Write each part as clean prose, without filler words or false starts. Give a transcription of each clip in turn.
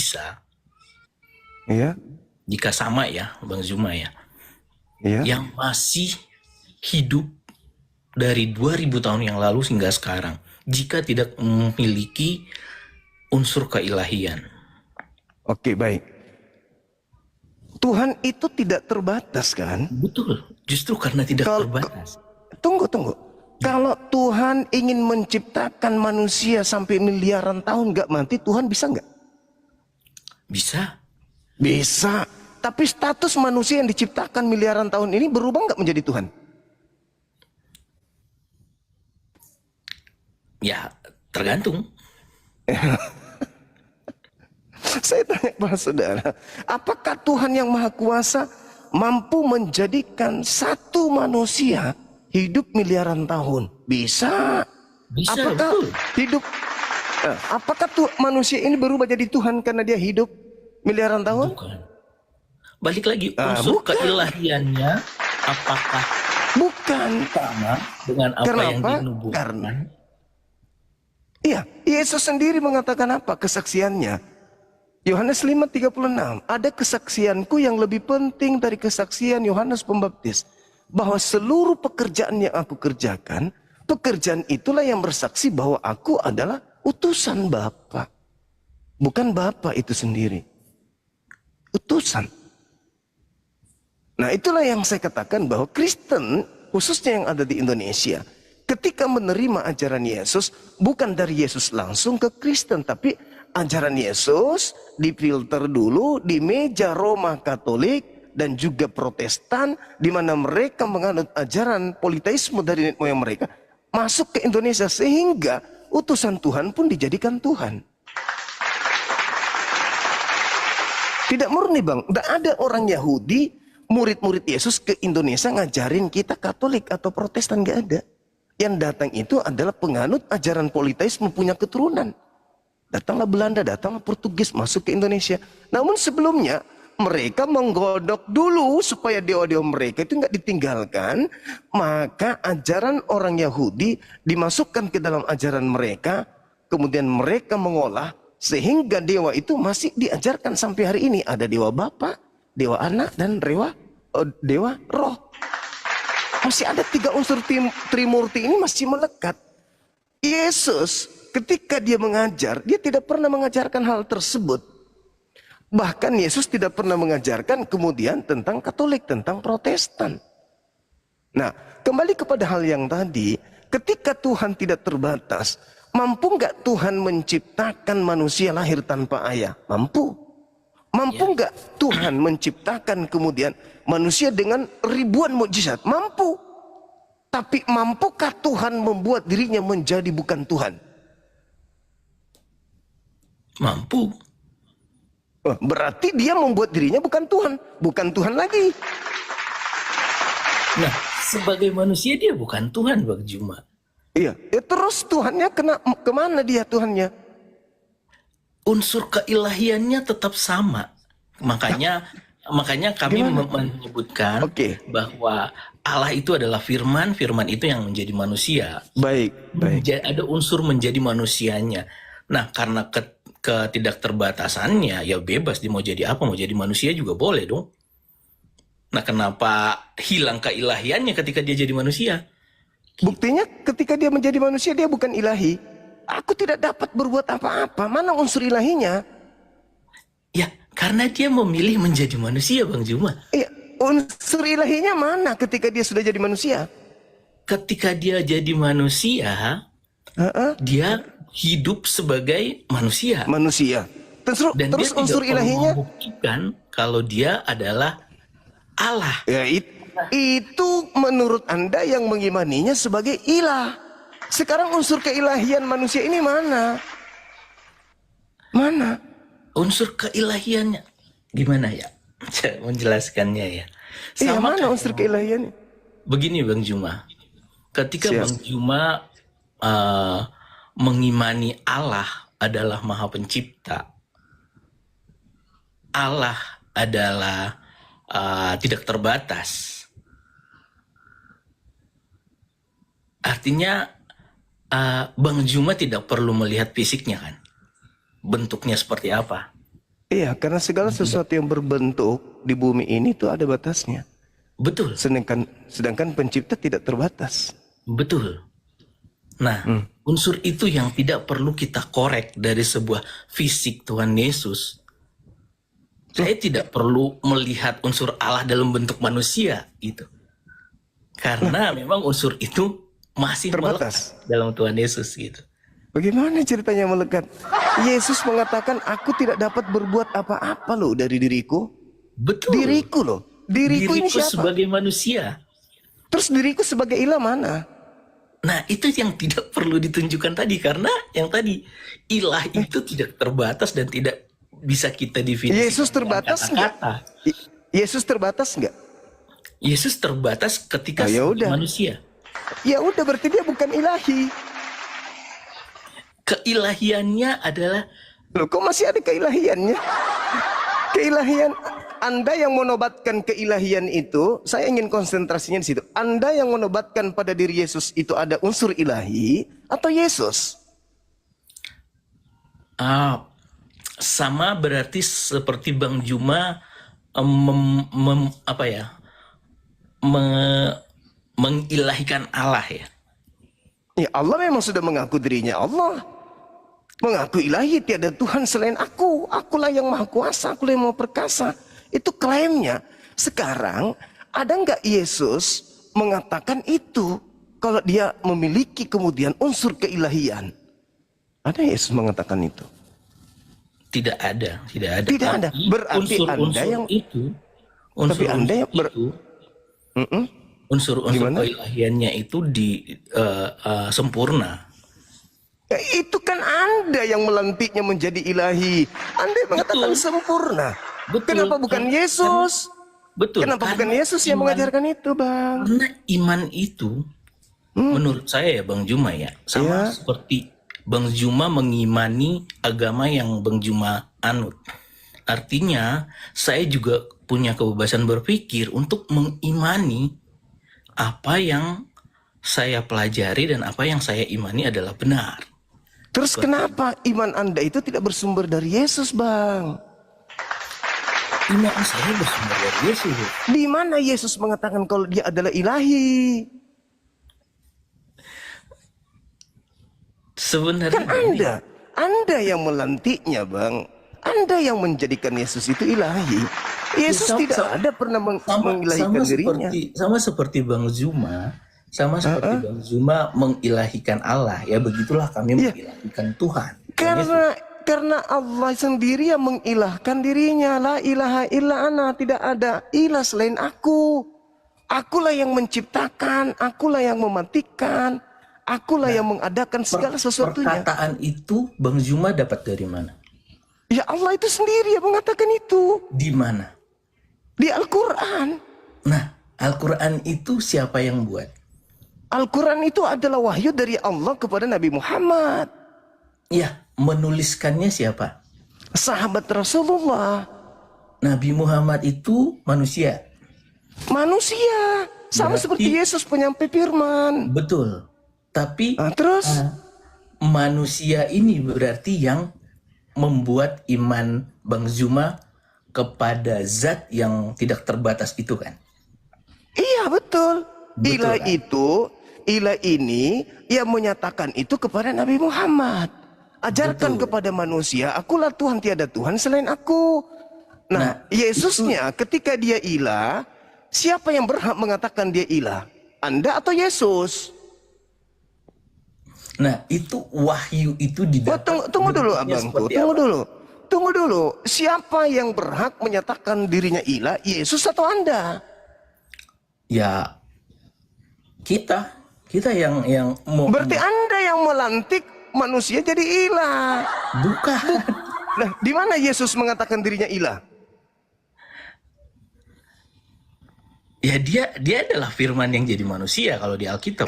bisa, Iya. jika sama ya Bang Zuma ya, Iya. yang masih hidup dari 2000 tahun yang lalu hingga sekarang, jika tidak memiliki unsur keilahian. Oke, baik. Tuhan itu tidak terbatas kan? Betul, justru karena tidak Kalau terbatas. tunggu. Kalau Tuhan ingin menciptakan manusia sampai miliaran tahun nggak mati, Tuhan bisa nggak? Bisa. Bisa. Tapi status manusia yang diciptakan miliaran tahun ini berubah nggak menjadi Tuhan? Ya, tergantung. Saya tanya kepada saudara, apakah Tuhan yang Maha Kuasa mampu menjadikan satu manusia hidup miliaran tahun? Bisa. Bisa, Apakah betul. hidup apakah manusia ini berubah jadi Tuhan karena dia hidup miliaran tahun? Bukan. Balik lagi, unsur Bukan. keilahiannya apakah Bukan. sama dengan apa yang Kenapa? dinubuatkan? Karena iya, Yesus sendiri mengatakan apa kesaksiannya? Yohanes 5:36, ada kesaksianku yang lebih penting dari kesaksian Yohanes Pembaptis, bahwa seluruh pekerjaan yang aku kerjakan, pekerjaan itulah yang bersaksi bahwa aku adalah utusan Bapa. Bukan Bapa itu sendiri. Utusan. Nah, itulah yang saya katakan bahwa Kristen, khususnya yang ada di Indonesia, ketika menerima ajaran Yesus, bukan dari Yesus langsung ke Kristen, tapi ajaran Yesus difilter dulu di meja Roma Katolik dan juga Protestan, di mana mereka menganut ajaran politeisme dari nenek moyang mereka, masuk ke Indonesia sehingga utusan Tuhan pun dijadikan Tuhan. Tidak murni, Bang. Tidak ada orang Yahudi, murid-murid Yesus ke Indonesia ngajarin kita Katolik atau Protestan, nggak ada. Yang datang itu adalah penganut ajaran politeisme punya keturunan. Datanglah Belanda, datanglah Portugis masuk ke Indonesia. Namun sebelumnya mereka menggodok dulu supaya dewa-dewa mereka itu nggak ditinggalkan. Maka ajaran orang Yahudi dimasukkan ke dalam ajaran mereka. Kemudian mereka mengolah sehingga dewa itu masih diajarkan sampai hari ini. Ada dewa Bapa, dewa Anak, dan dewa Roh. Masih ada 3 unsur Trimurti ini masih melekat. Yesus ketika dia mengajar, dia tidak pernah mengajarkan hal tersebut. Bahkan Yesus tidak pernah mengajarkan kemudian tentang Katolik, tentang Protestan. Nah, kembali kepada hal yang tadi, ketika Tuhan tidak terbatas, mampu nggak Tuhan menciptakan manusia lahir tanpa ayah? Mampu. Mampu nggak Tuhan menciptakan kemudian manusia dengan ribuan mukjizat? Mampu. Tapi mampukah Tuhan membuat dirinya menjadi bukan Tuhan? Mampu. Berarti dia membuat dirinya bukan Tuhan. Bukan Tuhan lagi. Nah, sebagai manusia dia bukan Tuhan, Bang Juma. Iya. Terus Tuhannya kemana dia Tuhannya? Unsur keilahiannya tetap sama. Makanya kami menyebutkan bahwa Allah itu adalah firman, firman itu yang menjadi manusia. Baik. Ada unsur menjadi manusianya. Nah, karena ketidakterbatasannya, ya bebas dia mau jadi apa, mau jadi manusia juga boleh dong. Nah, kenapa hilang keilahiannya ketika dia jadi manusia? Buktinya ketika dia menjadi manusia dia bukan ilahi. Aku tidak dapat berbuat apa-apa. Mana unsur ilahinya? Ya, karena dia memilih menjadi manusia, Bang Juma. Iya, unsur ilahinya mana ketika dia sudah jadi manusia? Ketika dia jadi manusia, dia hidup sebagai manusia. Dan Terus dia unsur tidak ilahinya membuktikan kalau dia adalah Allah. Ya, itu menurut Anda yang mengimaninya sebagai ilah. Sekarang unsur keilahian manusia ini mana? Mana? Unsur keilahiannya gimana ya? Menjelaskannya ya. Iya, mana unsur keilahiannya? Begini Bang Juma. Ketika Bang Juma mengimani Allah adalah Maha Pencipta, Allah adalah tidak terbatas. Artinya Bang Juma tidak perlu melihat fisiknya kan, bentuknya seperti apa. Iya, karena segala sesuatu yang berbentuk di bumi ini itu ada batasnya. Betul, Sedangkan pencipta tidak terbatas. betul. Nah, unsur itu yang tidak perlu kita korek dari sebuah fisik Tuhan Yesus. Saya tidak perlu melihat unsur Allah dalam bentuk manusia gitu. Karena memang unsur itu masih Terbatas. melekat dalam Tuhan Yesus gitu. Bagaimana ceritanya melekat? Yesus mengatakan, aku tidak dapat berbuat apa-apa loh dari diriku. Betul. Diriku loh. Diriku ini siapa? sebagai manusia. Terus diriku sebagai ilah mana? Nah, itu yang tidak perlu ditunjukkan tadi. Karena yang tadi, ilah itu tidak terbatas dan tidak bisa kita definisikan. Yesus terbatas nggak? Yesus terbatas nggak? Yesus terbatas ketika Oh, ya sebagai udah. manusia. Ya udah, berarti dia bukan ilahi. Keilahiannya adalah Loh, kok masih ada keilahiannya? Keilahian Anda yang menobatkan keilahian itu, saya ingin konsentrasinya di situ. Anda yang menobatkan pada diri Yesus itu ada unsur ilahi atau Yesus? sama berarti seperti Bang Juma mengilahikan Allah ya. Ya, Allah memang sudah mengaku dirinya Allah. Mengaku ilahi, tiada Tuhan selain aku. Akulah yang maha kuasa, akulah yang maha perkasa. Itu klaimnya. Sekarang ada nggak Yesus mengatakan itu kalau dia memiliki kemudian unsur keilahian? Ada Yesus mengatakan itu? Tidak ada. Tidak ada. Tapi Berarti Anda yang unsur Anda yang unsur Gimana? keilahiannya itu sempurna. Ya, itu kan Anda yang melantiknya menjadi ilahi. Anda yang mengatakan sempurna. Betul. Kenapa bukan Yesus? Betul. Kenapa bukan Yesus yang mengajarkan itu, Bang? Karena iman itu menurut saya ya Bang Juma ya, sama seperti Bang Juma mengimani agama yang Bang Juma anut. Artinya saya juga punya kebebasan berpikir untuk mengimani apa yang saya pelajari dan apa yang saya imani adalah benar. Terus kenapa iman Anda itu tidak bersumber dari Yesus, Bang? Iman saya bersumber dari Yesus. Di mana Yesus mengatakan kalau dia adalah ilahi? Sebenarnya Kan Anda yang melantiknya, Bang. Anda yang menjadikan Yesus itu ilahi. Yesus tidak ada pernah mengilahikan dirinya. Sama seperti Bang Zuma, Bang Zuma mengilahikan Allah, ya begitulah kami mengilahikan Tuhan. Karena Allah sendiri yang mengilahkan dirinya. La ilaha illa ana, tidak ada ilah selain aku. Akulah yang menciptakan, akulah yang mematikan, akulah yang mengadakan segala sesuatunya. Perkataan itu Bang Zuma dapat dari mana? Ya Allah itu sendiri yang mengatakan itu. Di mana? Di Al-Quran. Nah, Al-Quran itu siapa yang buat? Al-Quran itu adalah wahyu dari Allah kepada Nabi Muhammad. Ya, menuliskannya siapa? Sahabat Rasulullah. Nabi Muhammad itu manusia. Manusia. Sama Berarti- seperti Yesus penyampai firman. Betul. Tapi Terus? manusia ini berarti yang membuat iman Bang Zuma kepada zat yang tidak terbatas itu kan? Iya betul. Betul, Ilah kan? ilah ini yang menyatakan itu kepada Nabi Muhammad. Ajarkan kepada manusia, akulah Tuhan, tiada Tuhan selain aku. Nah, Yesusnya ketika dia ilah, siapa yang berhak mengatakan dia ilah? Anda atau Yesus? Nah, itu wahyu itu didapat. Tunggu dulu bentuknya abangku, seperti tunggu apa? dulu. Tunggu dulu, siapa yang berhak menyatakan dirinya ilah, Yesus atau Anda? Ya, kita yang mau. Berarti Anda yang melantik manusia jadi ilah. Bukan. Nah, di mana Yesus mengatakan dirinya ilah? Ya dia adalah firman yang jadi manusia kalau di Alkitab.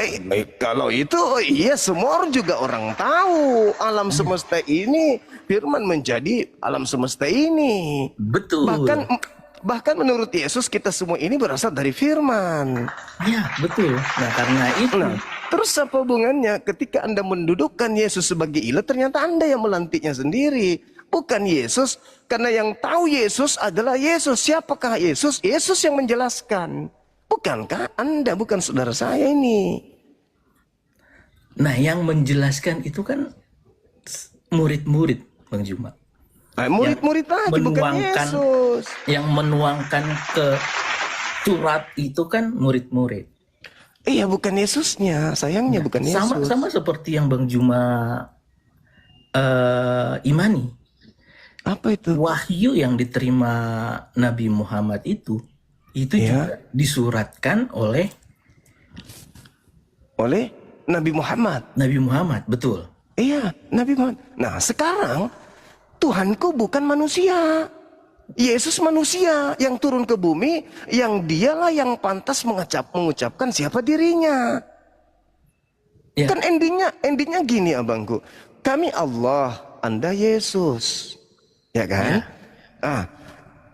Kalau itu iya, semua orang juga orang tahu alam semesta ini firman menjadi alam semesta ini. Betul. Bahkan menurut Yesus kita semua ini berasal dari firman. Ya, betul. Nah, karena itu Terus apa hubungannya ketika Anda mendudukkan Yesus sebagai ilah, ternyata Anda yang melantiknya sendiri. Bukan Yesus, karena yang tahu Yesus adalah Yesus. Siapakah Yesus? Yesus yang menjelaskan. Bukankah Anda, bukan saudara saya ini? Nah, yang menjelaskan itu kan murid-murid, Bang Juma. Murid-murid lagi, bukan Yesus. Yang menuangkan ke surat itu kan murid-murid. Iya, bukan Yesusnya. Sayangnya bukan Yesus. Sama seperti yang Bang Juma imani. Apa itu? Wahyu yang diterima Nabi Muhammad itu juga disuratkan oleh Nabi Muhammad. Nabi Muhammad, betul. Iya, Nabi Muhammad. Nah, sekarang Tuhanku bukan manusia. Yesus manusia yang turun ke bumi, yang dialah yang pantas mengucapkan siapa dirinya. Ya. Kan endingnya gini abangku. Kami Allah, Anda Yesus. Ya kan?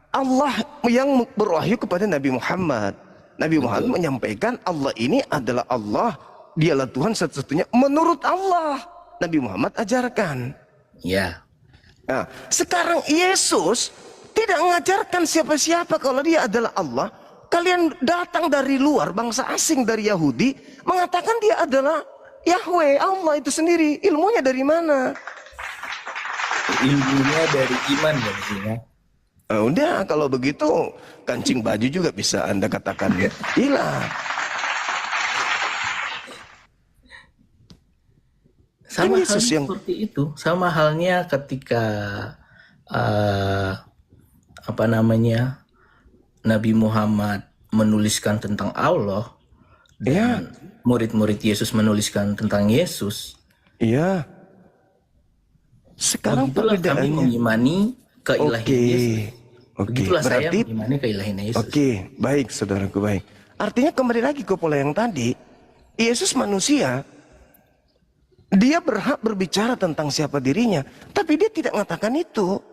Allah yang berwahyu kepada Nabi Muhammad. Nabi Muhammad menyampaikan Allah ini adalah Allah. Dialah Tuhan satu-satunya menurut Allah. Nabi Muhammad ajarkan. Ya. Nah, sekarang Yesus tidak mengajarkan siapa-siapa kalau dia adalah Allah. Kalian datang dari luar, bangsa asing dari Yahudi, mengatakan dia adalah Yahweh, Allah itu sendiri. Ilmunya dari mana? Ilmunya dari iman, Bang Juma. Udah, kalau begitu kancing baju juga bisa Anda katakan hilang. Sama Kan Yesus halnya yang seperti itu. Sama halnya ketika Nabi Muhammad menuliskan tentang Allah dan murid-murid Yesus menuliskan tentang Yesus. Iya. Sekarang begitulah kami mengimani keilahian Yesus. Begitulah saya mengimani keilahian Yesus. Oke, baik saudaraku, baik. Artinya kembali lagi ke pola yang tadi, Yesus manusia, dia berhak berbicara tentang siapa dirinya, tapi dia tidak mengatakan itu.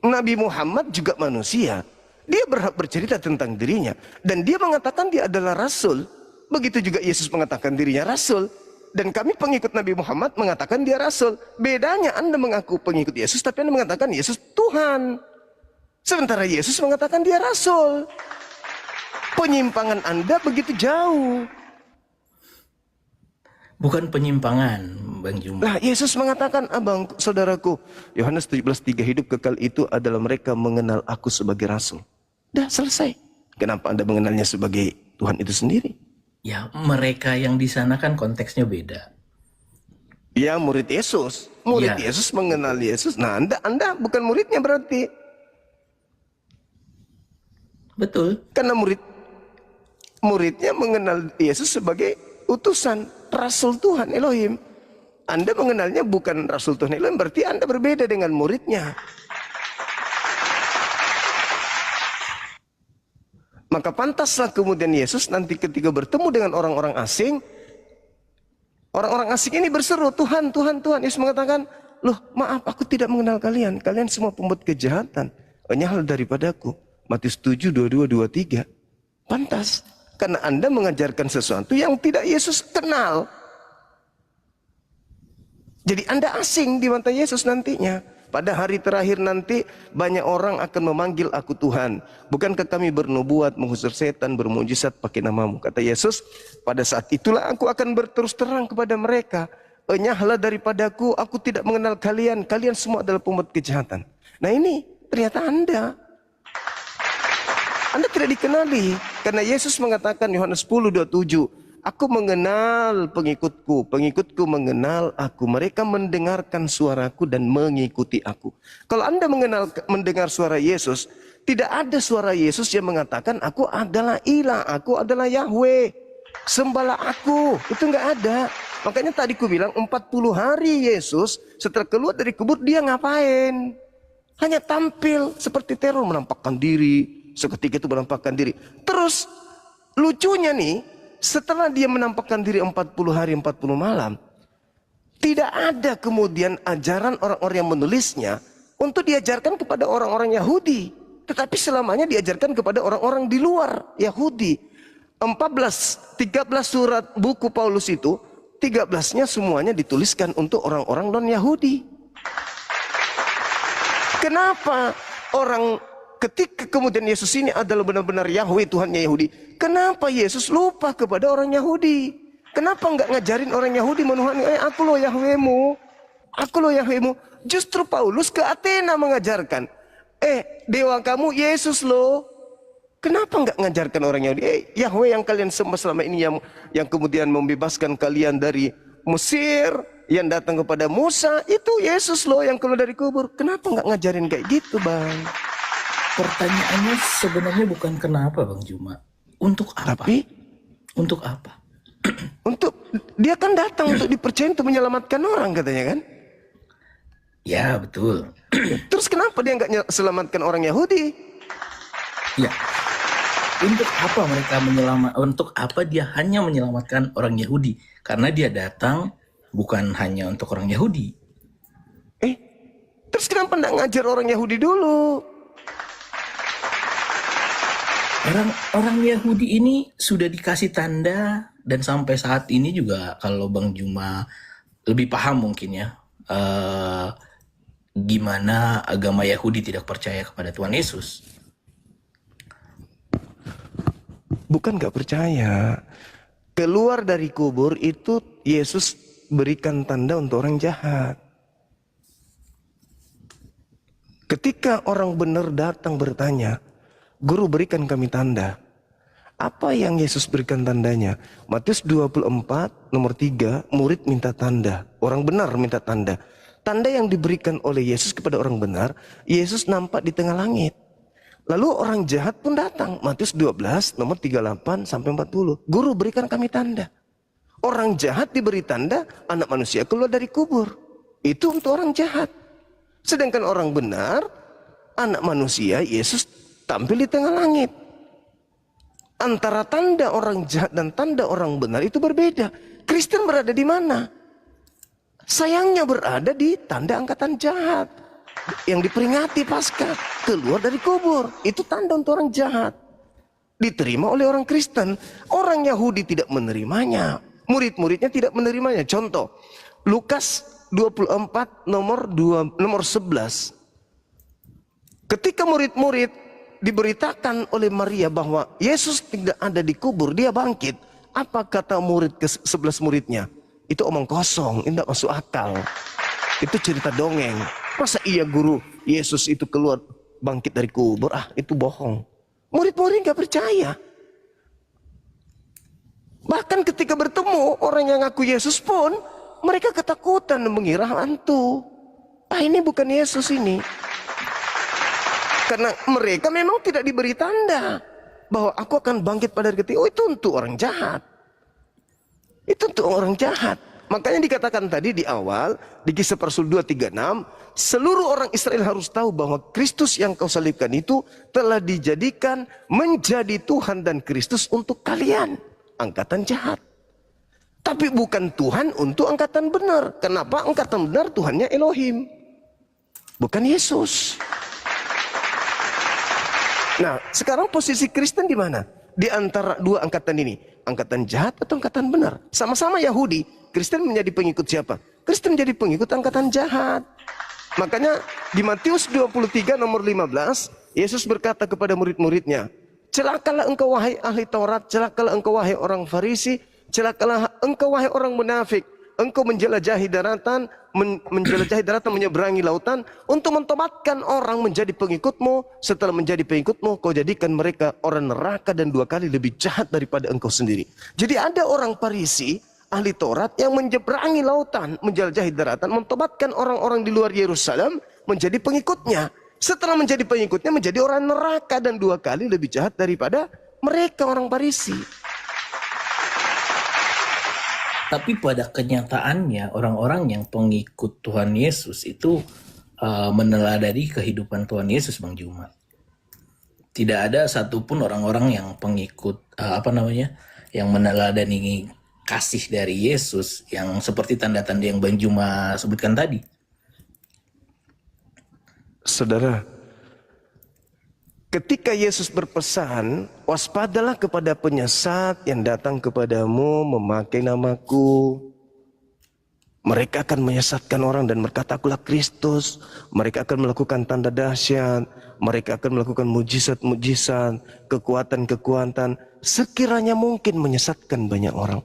Nabi Muhammad juga manusia, dia berhak bercerita tentang dirinya, dan dia mengatakan dia adalah Rasul. Begitu juga Yesus mengatakan dirinya Rasul. Dan kami pengikut Nabi Muhammad mengatakan dia Rasul. Bedanya Anda mengaku pengikut Yesus, tapi Anda mengatakan Yesus Tuhan. Sementara Yesus mengatakan dia Rasul. Penyimpangan Anda begitu jauh. Bukan penyimpangan, Bang Juma. Nah, Yesus mengatakan, abang, saudaraku, Yohanes 17:3, hidup kekal itu adalah mereka mengenal aku sebagai Rasul. Dah selesai. Kenapa Anda mengenalnya sebagai Tuhan itu sendiri? Ya, mereka yang di sana kan konteksnya beda. Ya, murid Yesus. Murid Yesus mengenal Yesus. Nah, Anda bukan muridnya berarti. Betul. Karena muridnya mengenal Yesus sebagai utusan, Rasul Tuhan Elohim. Anda mengenalnya bukan Rasul Tuhan Elohim, berarti Anda berbeda dengan muridnya. Maka pantaslah kemudian Yesus nanti ketika bertemu dengan orang-orang asing ini berseru, Tuhan, Tuhan, Tuhan. Yesus mengatakan, loh maaf, aku tidak mengenal kalian. Kalian semua pembuat kejahatan. Nyahal daripadaku. Matius 7, 22, 23. Pantas. Karena Anda mengajarkan sesuatu yang tidak Yesus kenal. Jadi Anda asing di mata Yesus nantinya. Pada hari terakhir nanti banyak orang akan memanggil aku Tuhan. Bukankah kami bernubuat, mengusir setan, bermujizat pakai namamu? Kata Yesus, pada saat itulah aku akan berterus terang kepada mereka. Enyahlah daripadaku, aku tidak mengenal kalian. Kalian semua adalah pembuat kejahatan. Nah ini ternyata Anda tidak dikenali. Karena Yesus mengatakan Yohanes 10:27, aku mengenal pengikutku, pengikutku mengenal aku. Mereka mendengarkan suaraku dan mengikuti aku. Kalau Anda mendengar suara Yesus, tidak ada suara Yesus yang mengatakan aku adalah ilah, aku adalah Yahweh, sembahlah aku. Itu nggak ada. Makanya tadi ku bilang 40 hari Yesus setelah keluar dari kubur dia ngapain? Hanya tampil seperti teror, menampakkan diri. Seketika itu menampakkan diri. Terus lucunya nih, setelah dia menampakkan diri 40 hari 40 malam, tidak ada kemudian ajaran orang-orang yang menulisnya untuk diajarkan kepada orang-orang Yahudi, tetapi selamanya diajarkan kepada orang-orang di luar Yahudi. 13 surat buku Paulus itu, 13-nya semuanya dituliskan untuk orang-orang non-Yahudi. Kenapa orang ketika kemudian Yesus ini adalah benar-benar Yahweh, Tuhannya Yahudi, kenapa Yesus lupa kepada orang Yahudi? Kenapa nggak ngajarin orang Yahudi menuhani, aku loh Yahwehmu, aku loh Yahwehmu. Justru Paulus ke Athena mengajarkan, dewa kamu Yesus loh. Kenapa nggak ngajarkan orang Yahudi, Yahweh yang kalian sembah selama ini, yang kemudian membebaskan kalian dari Mesir, yang datang kepada Musa, itu Yesus loh yang keluar dari kubur. Kenapa nggak ngajarin kayak gitu, Bang? Pertanyaannya sebenarnya bukan kenapa, Bang Juma. Untuk apa? Tapi untuk apa? untuk dia kan datang untuk dipercaya untuk menyelamatkan orang, katanya kan? Ya, betul. Terus kenapa dia nggak selamatkan orang Yahudi? Ya. Untuk apa mereka untuk apa dia hanya menyelamatkan orang Yahudi? Karena dia datang bukan hanya untuk orang Yahudi. Terus kenapa nggak ngajar orang Yahudi dulu? Orang Yahudi ini sudah dikasih tanda, dan sampai saat ini juga kalau Bang Juma lebih paham mungkin ya, gimana agama Yahudi tidak percaya kepada Tuhan Yesus. Bukan nggak percaya. Keluar dari kubur itu Yesus berikan tanda untuk orang jahat. Ketika orang benar datang bertanya, Guru berikan kami tanda. Apa yang Yesus berikan tandanya? Matius 24 nomor 3, murid minta tanda. Orang benar minta tanda. Tanda yang diberikan oleh Yesus kepada orang benar, Yesus nampak di tengah langit. Lalu orang jahat pun datang. Matius 12 nomor 38 sampai 40. Guru berikan kami tanda. Orang jahat diberi tanda, anak manusia keluar dari kubur. Itu untuk orang jahat. Sedangkan orang benar, anak manusia, Yesus tampil di tengah langit. Antara tanda orang jahat dan tanda orang benar itu berbeda. Kristen berada di mana? Sayangnya berada di tanda angkatan jahat. Yang diperingati pasca keluar dari kubur. Itu tanda untuk orang jahat. Diterima oleh orang Kristen. Orang Yahudi tidak menerimanya. Murid-muridnya tidak menerimanya. Contoh, Lukas 24 nomor 11. Ketika murid-murid diberitakan oleh Maria bahwa Yesus tidak ada di kubur, dia bangkit. Apa kata murid ke-11 muridnya? Itu omong kosong, tidak masuk akal. Itu cerita dongeng. Masa iya guru Yesus itu keluar bangkit dari kubur? Itu bohong. Murid-murid gak percaya. Bahkan ketika bertemu orang yang ngaku Yesus pun, mereka ketakutan dan mengira hantu. Ini bukan Yesus ini. Karena mereka memang tidak diberi tanda bahwa aku akan bangkit pada hari ketiga. Itu untuk orang jahat. Itu untuk orang jahat. Makanya dikatakan tadi di awal, di Kisah para Rasul 2:36, seluruh orang Israel harus tahu bahwa Kristus yang kau salibkan itu telah dijadikan menjadi Tuhan dan Kristus untuk kalian, angkatan jahat. Tapi bukan Tuhan untuk angkatan benar. Kenapa? Angkatan benar Tuhannya Elohim, bukan Yesus. Nah, sekarang posisi Kristen di mana? Di antara dua angkatan ini. Angkatan jahat atau angkatan benar? Sama-sama Yahudi. Kristen menjadi pengikut siapa? Kristen menjadi pengikut angkatan jahat. Makanya di Matius 23 nomor 15, Yesus berkata kepada murid-muridnya, celakalah engkau wahai ahli Taurat, celakalah engkau wahai orang Farisi, celakalah engkau wahai orang munafik. Engkau menjelajahi daratan, menyeberangi lautan untuk mentobatkan orang menjadi pengikutmu. Setelah menjadi pengikutmu, kau jadikan mereka orang neraka dan 2 kali lebih jahat daripada engkau sendiri. Jadi ada orang Farisi, ahli Taurat yang menyeberangi lautan, menjelajahi daratan, mentobatkan orang-orang di luar Yerusalem menjadi pengikutnya. Setelah menjadi pengikutnya, menjadi orang neraka dan 2 kali lebih jahat daripada mereka orang Farisi. Tapi pada kenyataannya orang-orang yang pengikut Tuhan Yesus itu meneladani kehidupan Tuhan Yesus, Bang Juma. Tidak ada satupun orang-orang yang pengikut yang meneladani kasih dari Yesus yang seperti tanda-tanda yang Bang Juma sebutkan tadi. Saudara, ketika Yesus berpesan, waspadalah kepada penyesat yang datang kepadamu memakai namaku. Mereka akan menyesatkan orang dan berkata, akulah Kristus. Mereka akan melakukan tanda dahsyat. Mereka akan melakukan mujizat-mujizat, kekuatan-kekuatan. Sekiranya mungkin menyesatkan banyak orang.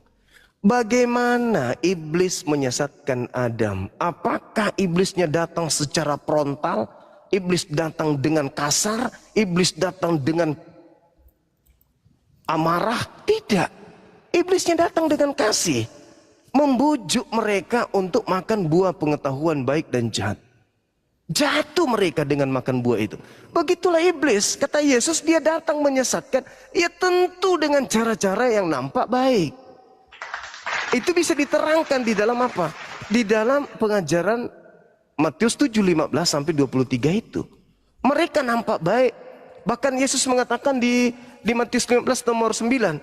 Bagaimana iblis menyesatkan Adam? Apakah iblisnya datang secara frontal? Iblis datang dengan kasar? Iblis datang dengan amarah? Tidak. Iblisnya datang dengan kasih. Membujuk mereka untuk makan buah pengetahuan baik dan jahat. Jatuh mereka dengan makan buah itu. Begitulah iblis. Kata Yesus, dia datang menyesatkan. Ya tentu dengan cara-cara yang nampak baik. Itu bisa diterangkan di dalam apa? Di dalam pengajaran Matius 7:15 sampai 23 itu. Mereka nampak baik. Bahkan Yesus mengatakan di Matius 15 nomor 9.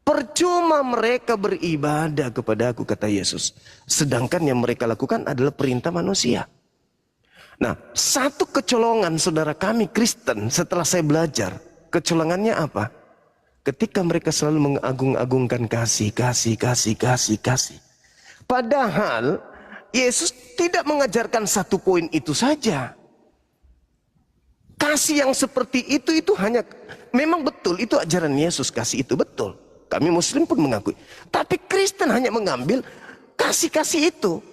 Percuma mereka beribadah kepada aku, kata Yesus. Sedangkan yang mereka lakukan adalah perintah manusia. Nah, satu kecolongan saudara kami Kristen setelah saya belajar. Kecolongannya apa? Ketika mereka selalu mengagung-agungkan kasih. Padahal Yesus tidak mengajarkan satu poin itu saja. Kasih yang seperti itu hanya, memang betul itu ajaran Yesus, kasih itu betul. Kami Muslim pun mengakui. Tapi Kristen hanya mengambil kasih-kasih itu.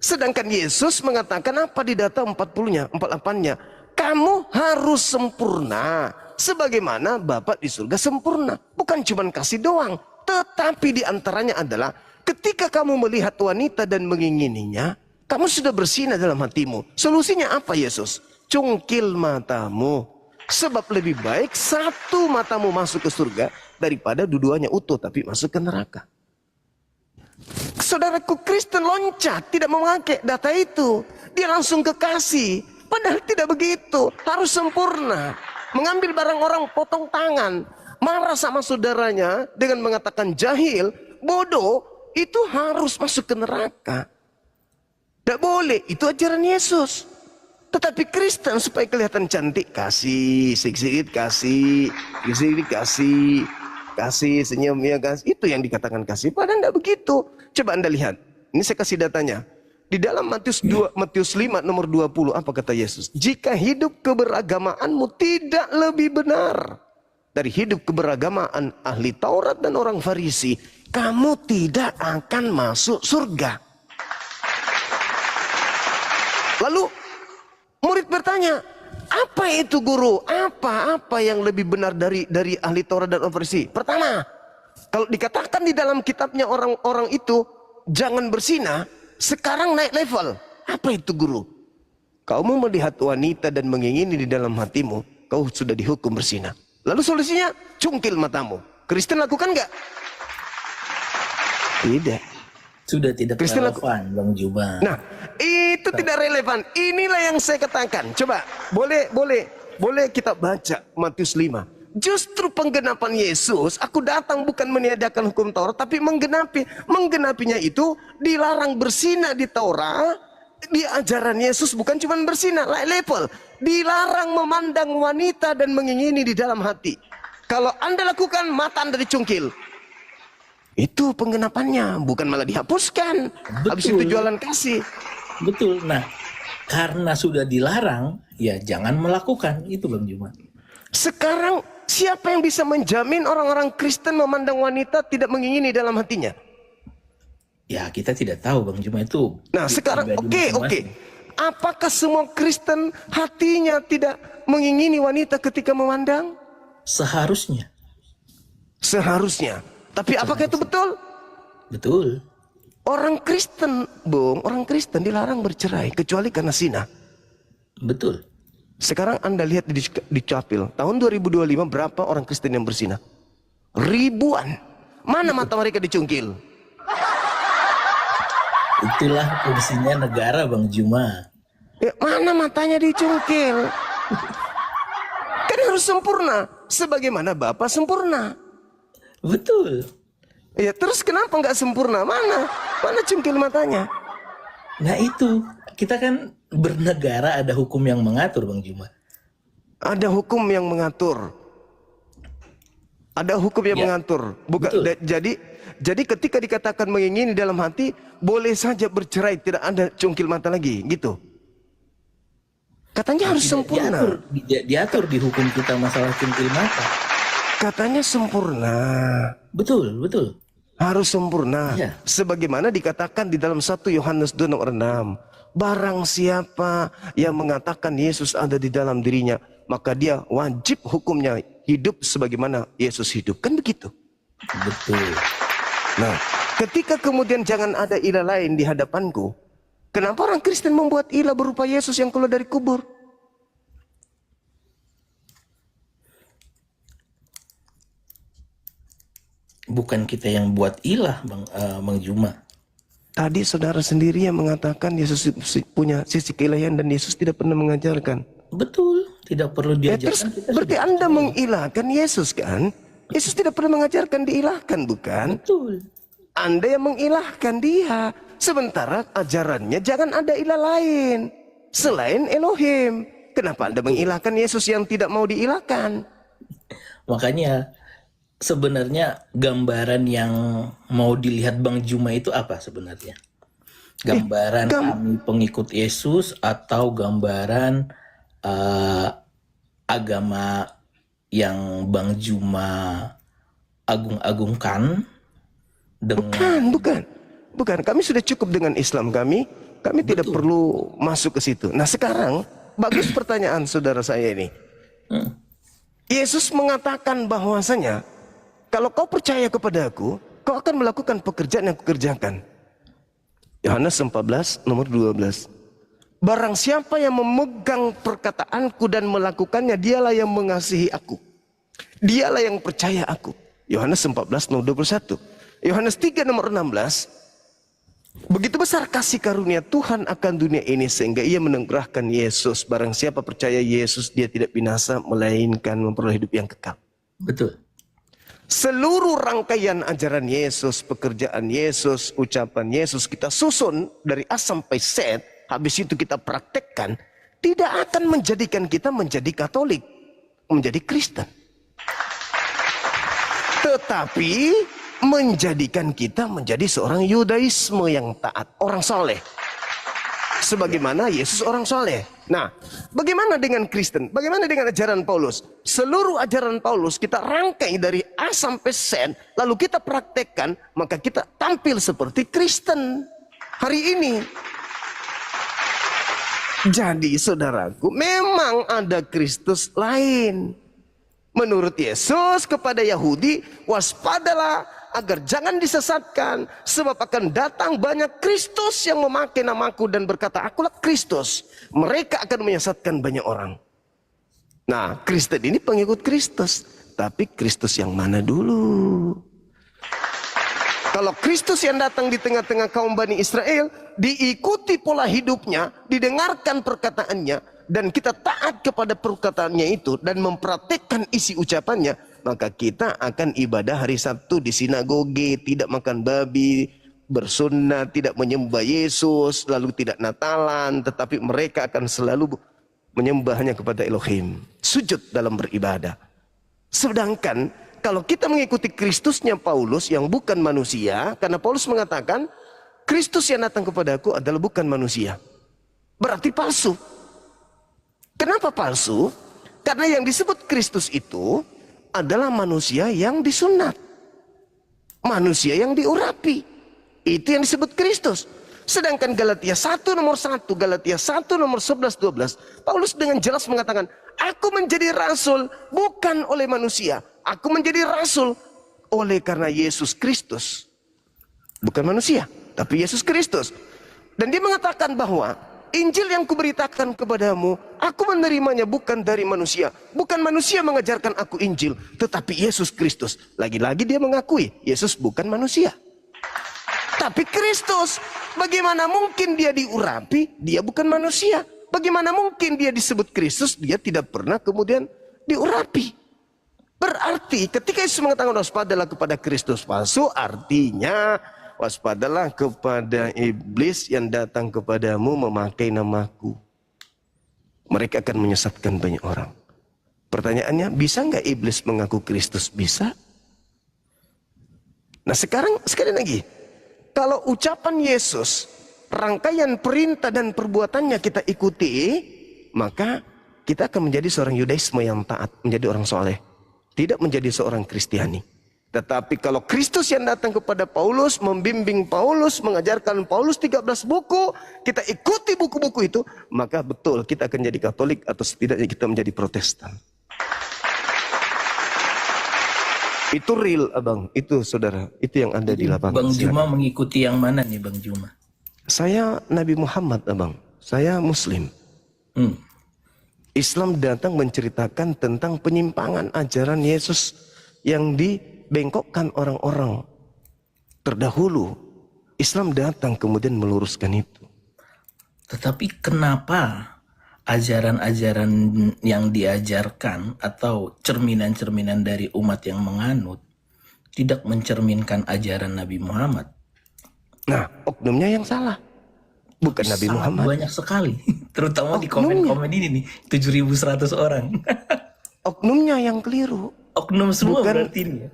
Sedangkan Yesus mengatakan apa di data 48-nya? Kamu harus sempurna. Sebagaimana Bapa di surga sempurna. Bukan cuma kasih doang. Tetapi di antaranya adalah ketika kamu melihat wanita dan mengingininya, kamu sudah bersinar dalam hatimu. Solusinya apa Yesus? Cungkil matamu. Sebab lebih baik satu matamu masuk ke surga daripada dua-duanya utuh tapi masuk ke neraka. Saudaraku Kristen loncat, tidak memakai data itu. Dia langsung ke kasih. Padahal tidak begitu. Harus sempurna. Mengambil barang orang, potong tangan. Marah sama saudaranya dengan mengatakan jahil, bodoh. Itu harus masuk ke neraka. Tidak boleh. Itu ajaran Yesus. Tetapi Kristen supaya kelihatan cantik, kasih, sedikit kasih, sedikit kasih, senyum ya kasih. Itu yang dikatakan kasih. Padahal tidak begitu. Coba Anda lihat. Ini saya kasih datanya. Di dalam Matius 5 nomor 20 apa kata Yesus? Jika hidup keberagamaanmu tidak lebih benar dari hidup keberagamaan ahli Taurat dan orang Farisi, kamu tidak akan masuk surga. Lalu murid bertanya, apa itu guru? Apa yang lebih benar dari ahli Taurat dan orang Farisi? Pertama, kalau dikatakan di dalam kitabnya orang-orang itu jangan berzina, sekarang naik level. Apa itu guru? Kamu melihat wanita dan mengingini di dalam hatimu, kau sudah dihukum berzina. Lalu solusinya, cungkil matamu. Kristen lakukan nggak? Tidak. Sudah tidak relevan, Bang Juma. Nah, itu tidak relevan. Inilah yang saya katakan. Coba, boleh kita baca Matius 5. Justru penggenapan Yesus, aku datang bukan meniadakan hukum Taurat, tapi menggenapi. Menggenapinya itu dilarang berzina di Taurat. Di ajaran Yesus bukan cuma berzina, level. Dilarang memandang wanita dan mengingini di dalam hati. Kalau Anda lakukan, mata Anda dicungkil. Itu penggenapannya, bukan malah dihapuskan. Betul. Habis itu jualan kasih. Betul. Nah, karena sudah dilarang, ya jangan melakukan. Itu Bang Juma. Sekarang siapa yang bisa menjamin orang-orang Kristen memandang wanita tidak mengingini dalam hatinya? Ya kita tidak tahu Bang Juma itu. Nah sekarang oke. Apakah semua Kristen hatinya tidak mengingini wanita ketika memandang? Seharusnya. Tapi apakah itu betul? Betul. Orang Kristen, orang Kristen dilarang bercerai kecuali karena zina. Betul. Sekarang Anda lihat di Capil, tahun 2025 berapa orang Kristen yang berzina? Ribuan. Mana mata mereka dicungkil? Itulah fungsinya negara Bang Juma. Ya, mana matanya dicungkil? Kan harus sempurna, sebagaimana Bapa sempurna. Betul. Ya terus kenapa nggak sempurna? Mana cungkil matanya? Nah itu, kita kan bernegara ada hukum yang mengatur Bang Juma. Ada hukum yang mengatur. Ada hukum yang mengatur. Bukan. Jadi Jadi ketika dikatakan mengingini dalam hati, boleh saja bercerai, tidak ada cungkil mata lagi, gitu. Katanya harus sempurna. Diatur di hukum kita masalah cungkil mata. Katanya sempurna. Betul, betul. Harus sempurna. Iya. Sebagaimana dikatakan di dalam 1 Yohanes 2 nomor 6. Barang siapa yang mengatakan Yesus ada di dalam dirinya, maka dia wajib hukumnya hidup sebagaimana Yesus hidup. Kan begitu? Betul. Nah, ketika kemudian jangan ada ilah lain di hadapanku, kenapa orang Kristen membuat ilah berupa Yesus yang keluar dari kubur? Bukan kita yang buat ilah, Bang Juma. Tadi saudara sendiri yang mengatakan Yesus punya sisi keilahian dan Yesus tidak pernah mengajarkan. Betul, tidak perlu Terus diajarkan. berarti Anda mengilahkan Yesus kan? Yesus tidak pernah mengajarkan diilahkan, bukan? Betul. Anda yang mengilahkan dia. Sementara ajarannya jangan ada ilah lain selain Elohim. Kenapa Anda mengilahkan Yesus yang tidak mau diilahkan? Makanya sebenarnya gambaran yang mau dilihat Bang Juma itu apa sebenarnya? Gambaran kami pengikut Yesus atau gambaran agama yang Bang Juma agung-agungkan dengan Bukan. Kami sudah cukup dengan Islam kami. Kami tidak perlu masuk ke situ. Nah sekarang, bagus pertanyaan saudara saya ini. Yesus mengatakan bahwasanya, kalau kau percaya kepada aku, kau akan melakukan pekerjaan yang kukerjakan. Yohanes 14 nomor 12. Barang siapa yang memegang perkataanku dan melakukannya, dialah yang mengasihi aku. Dialah yang percaya aku. Yohanes 14 nomor 21. Yohanes 3 nomor 16. Begitu besar kasih karunia Tuhan akan dunia ini sehingga ia menagerahkan Yesus. Barang siapa percaya Yesus, dia tidak binasa melainkan memperoleh hidup yang kekal. betul. Seluruh rangkaian ajaran Yesus, pekerjaan Yesus, ucapan Yesus kita susun dari A sampai Z. Habis itu kita praktekkan. Tidak akan menjadikan kita menjadi Katolik, menjadi Kristen. Tetapi menjadikan kita menjadi seorang Yudaisme yang taat, orang soleh. Sebagaimana Yesus orang soleh. Nah, bagaimana dengan Kristen? Bagaimana dengan ajaran Paulus? Seluruh ajaran Paulus kita rangkai dari A sampai Z, lalu kita praktekkan, maka kita tampil seperti Kristen hari ini. Jadi saudaraku, memang ada Kristus lain. Menurut Yesus kepada Yahudi, waspadalah agar jangan disesatkan, sebab akan datang banyak Kristus yang memakai namaku dan berkata, akulah Kristus. Mereka akan menyesatkan banyak orang. Nah, Kristen ini pengikut Kristus. Tapi Kristus yang mana dulu? Kalau Kristus yang datang di tengah-tengah kaum Bani Israel, diikuti pola hidupnya, didengarkan perkataannya, dan kita taat kepada perkataannya itu, dan mempraktekkan isi ucapannya, maka kita akan ibadah hari Sabtu di sinagoge, tidak makan babi, bersunnah, tidak menyembah Yesus, lalu tidak Natalan, tetapi mereka akan selalu menyembahnya kepada Elohim, sujud dalam beribadah. Sedangkan kalau kita mengikuti Kristusnya Paulus yang bukan manusia, karena Paulus mengatakan Kristus yang datang kepadaku adalah bukan manusia, berarti palsu. Kenapa palsu? Karena yang disebut Kristus itu adalah manusia yang disunat, manusia yang diurapi. Itu yang disebut Kristus. Sedangkan Galatia 1 nomor 1, Galatia 1 nomor 11, 12, Paulus dengan jelas mengatakan, aku menjadi rasul bukan oleh manusia, aku menjadi rasul oleh karena Yesus Kristus. Bukan manusia, tapi Yesus Kristus. Dan dia mengatakan bahwa Injil yang kuberitakan kepadamu, aku menerimanya bukan dari manusia. Bukan manusia mengajarkan aku Injil, tetapi Yesus Kristus. Lagi-lagi dia mengakui, Yesus bukan manusia, tapi Kristus. Bagaimana mungkin dia diurapi, dia bukan manusia? Bagaimana mungkin dia disebut Kristus, dia tidak pernah kemudian diurapi? Berarti ketika Yesus mengatakan waspadalah kepada Kristus palsu, artinya waspadalah kepada iblis yang datang kepadamu memakai namaku. Mereka akan menyesatkan banyak orang. Pertanyaannya, bisa nggak iblis mengaku Kristus? Bisa. Nah sekarang sekali lagi, kalau ucapan Yesus, rangkaian perintah dan perbuatannya kita ikuti, maka kita akan menjadi seorang Yudaisme yang taat, menjadi orang soleh. Tidak menjadi seorang Kristiani. Tetapi kalau Kristus yang datang kepada Paulus, membimbing Paulus, mengajarkan Paulus 13 buku, kita ikuti buku-buku itu, maka betul kita akan jadi Katolik atau setidaknya kita menjadi Protestan. Itu real abang, itu saudara, itu yang ada di lapangan. Bang Juma mengikuti yang mana nih Bang Juma? Saya Nabi Muhammad abang, saya Muslim. Islam datang menceritakan tentang penyimpangan ajaran Yesus yang dibengkokkan orang-orang terdahulu. Islam datang kemudian meluruskan itu. Tetapi kenapa ajaran-ajaran yang diajarkan atau cerminan-cerminan dari umat yang menganut tidak mencerminkan ajaran Nabi Muhammad? Nah, oknumnya yang salah. Bukan Nabi Sangat Muhammad. banyak sekali, terutama di komen-komen ini nih, 7.100 orang. Oknumnya yang keliru. Oknum semua Bukan. berarti ini ya?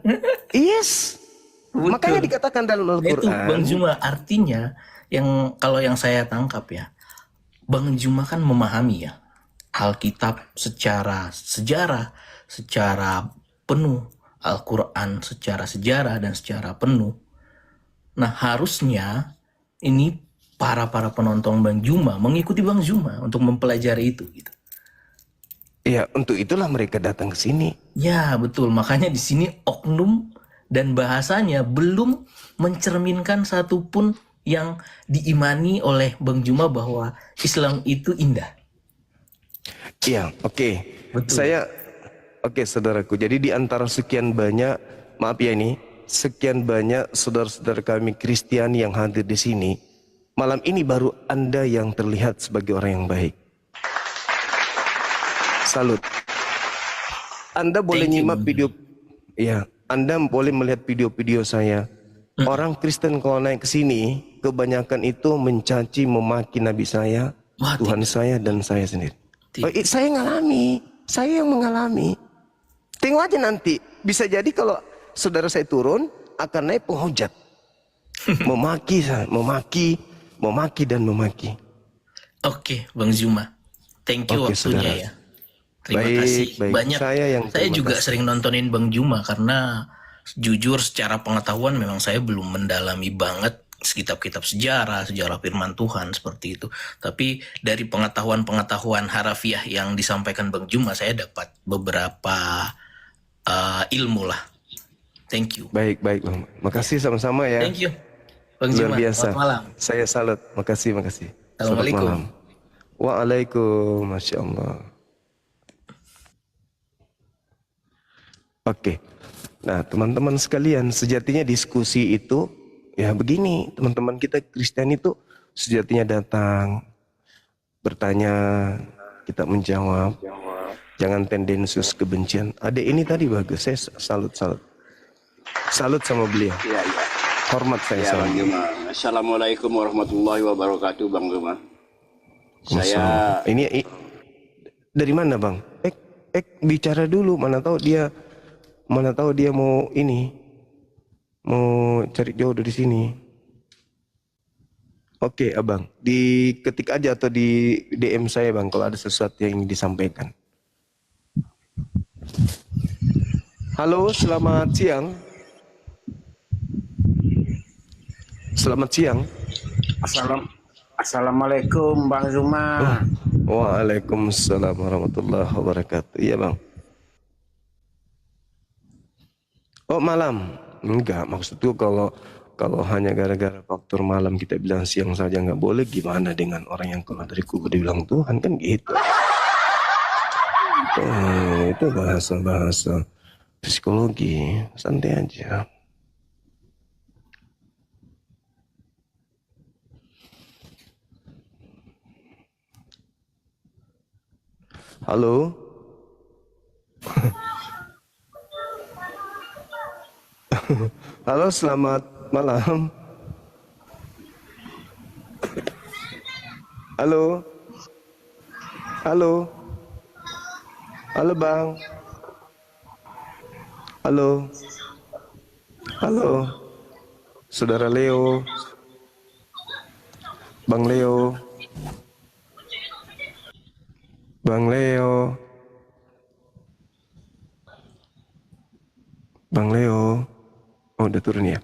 Yes. Betul. Makanya dikatakan dalam Nah, itu Al-Quran. Bang Juma artinya kalau yang saya tangkap ya, Bang Juma kan memahami ya Alkitab secara sejarah, secara penuh, Al-Quran secara sejarah dan secara penuh. Nah harusnya ini para penonton Bang Juma mengikuti Bang Juma untuk mempelajari itu gitu. Ya, untuk itulah mereka datang ke sini. Ya betul, makanya di sini oknum dan bahasanya belum mencerminkan satupun yang diimani oleh Bang Juma bahwa Islam itu indah. Iya, oke. Betul. Oke saudaraku. Jadi di antara sekian banyak, maaf ya ini, sekian banyak saudara-saudara kami Kristiani yang hadir di sini, malam ini baru Anda yang terlihat sebagai orang yang baik. Salut. Anda boleh Thank you, nyimak Bang. video, ya, Anda boleh melihat video-video saya. Orang Kristen kalau naik ke sini, kebanyakan itu mencaci, memaki Nabi saya, Wah, Tuhan saya dan saya sendiri. Tidak. Saya ngalami, saya yang mengalami. Tengok aja nanti, bisa jadi kalau saudara saya turun akan naik penghujat, memaki saya, memaki dan memaki. Oke, Bang Zuma. Thank you Oke, waktunya saudara. ya. Terima Baik, kasih. baik. Banyak. Saya terima juga kasih. sering nontonin Bang Juma karena jujur secara pengetahuan memang saya belum mendalami banget kitab-kitab sejarah, sejarah firman Tuhan seperti itu. Tapi dari pengetahuan harafiah yang disampaikan Bang Juma saya dapat beberapa ilmu lah. Thank you. Baik, Bang. Makasih sama-sama ya. Thank you. Bang Luar Juma, biasa. selamat malam. Saya salut. Makasih. Assalamualaikum. Selamat malam. Waalaikumsalam. Masya Allah. Oke. Nah, teman-teman sekalian, sejatinya diskusi itu ya begini, teman-teman kita Kristen itu sejatinya datang, bertanya, kita menjawab. Jangan tendensius kebencian. Adik ini tadi bagus, saya salut. Salut sama beliau. Iya. Hormat saya Ya, sama. Bang Juma. Assalamualaikum warahmatullahi wabarakatuh, Bang Juma. Saya Ini dari mana, Bang? Bicara dulu, mana tahu dia mau cari jodoh di sini. Oke, Abang, diketik aja atau di DM saya, Bang, kalau ada sesuatu yang ingin disampaikan. Halo, selamat siang. Selamat siang. Assalamualaikum, Bang Juma. Waalaikumsalam warahmatullahi wabarakatuh. Iya, Bang. Oh, malam. Enggak, maksudku kalau hanya gara-gara faktor malam kita bilang siang saja nggak boleh, gimana dengan orang yang keluar dari kubur dibilang Tuhan, kan gitu. Itu bahasa psikologi, santai aja. Halo. Halo, selamat malam. Halo. Halo, Bang. Halo. Saudara Leo, Bang Leo, Bang Leo, Bang Leo. Oh, udah turun ya.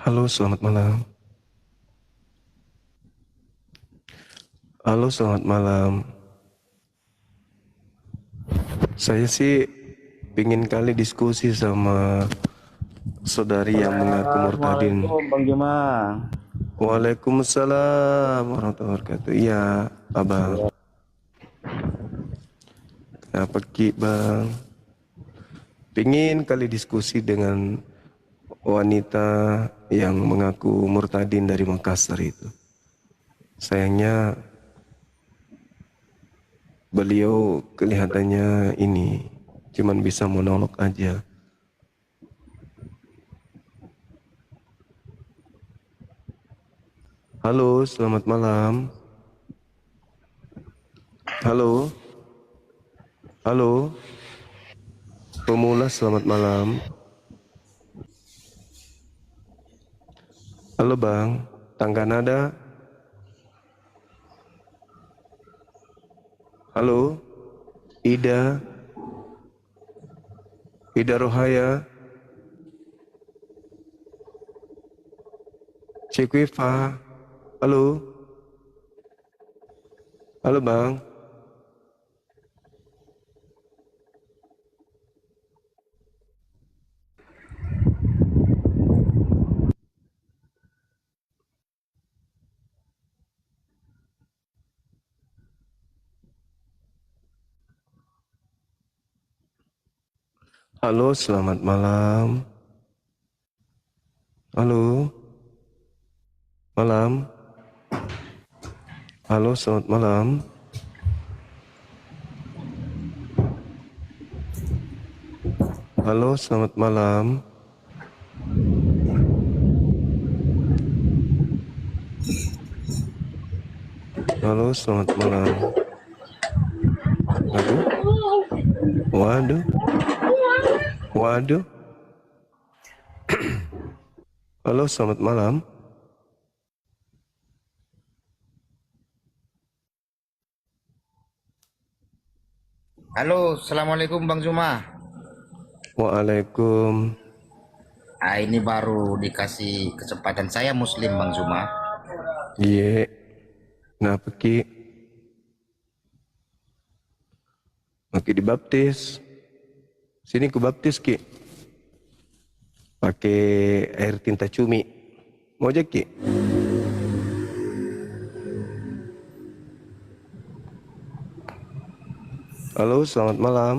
Halo, selamat malam. Halo, selamat malam. Saya sih pingin kali diskusi sama saudari yang mengaku murtadin. Assalamualaikum Bang Juma. Waalaikumsalam warahmatullahi wabarakatuh. Iya, Abang. Kenapa Ki, Bang? Pingin kali diskusi dengan wanita yang mengaku murtadin dari Makassar itu. Sayangnya beliau kelihatannya ini cuman bisa monolog aja. Halo, selamat malam. Halo. Halo. Pemula, selamat malam. Halo Bang, tangga nada. Halo, Ida. Ida Rohaya. Cikwifa. Halo. Halo Bang. Halo, selamat malam. Halo. Malam. Halo, selamat malam. Halo, selamat malam. Halo, selamat malam. Waduh. Waduh. Waduh. Halo, selamat malam. Halo, Assalamualaikum Bang Juma. Waalaikum. Ini baru dikasih kesempatan saya Muslim Bang Juma. Iya. Kenapa Ki? Oke, dibaptis. Sini ku baptis Ki. Pakai air tinta cumi. Mau aja Ki? Halo, selamat malam.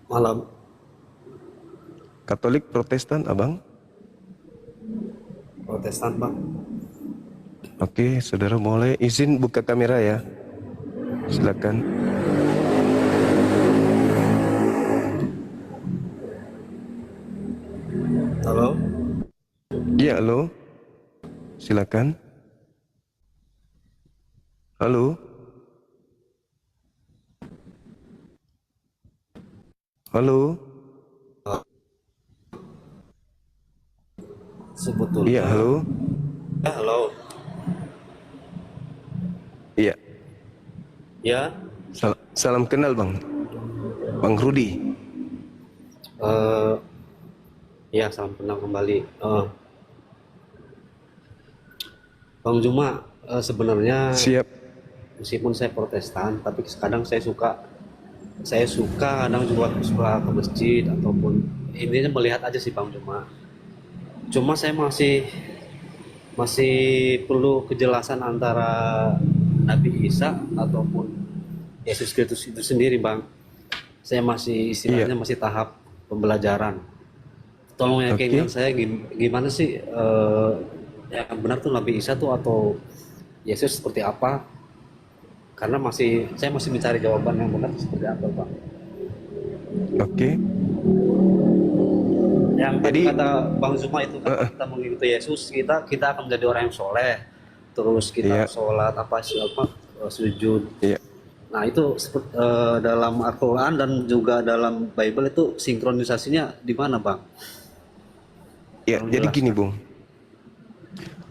Malam. Katolik Protestan, Abang? Protestan, Bang. Oke, saudara boleh izin buka kamera ya. Silakan. Halo. Iya, halo. Silakan. Halo. Halo. Sebetulnya. Iya, halo. Ya, halo. Iya. Ya. Salam kenal, Bang. Bang Rudi. Ya, salam kenal kembali. Bang Juma, sebenarnya Siap. meskipun saya Protestan, tapi kadang saya suka kadang juga suka ke masjid ataupun intinya melihat aja sih Bang Juma. Cuma saya masih perlu kejelasan antara Nabi Isa ataupun Yesus Kristus itu sendiri, Bang. Saya masih istilahnya masih tahap pembelajaran. Tolong yakinkan saya gimana sih yang benar tuh Nabi Isa tuh atau Yesus seperti apa? Karena saya masih mencari jawaban yang benar seperti apa, Bang. Oke. Yang tadi Jadi, kata Bang Zuma itu kan kita mengikuti Yesus, kita akan menjadi orang yang soleh. Terus kita Iya. sholat apa sujud. Iya. Nah itu dalam Al-Quran dan juga dalam Bible itu sinkronisasinya di mana, Bang? Ya, Tolong jadi jelaskan. gini Bung.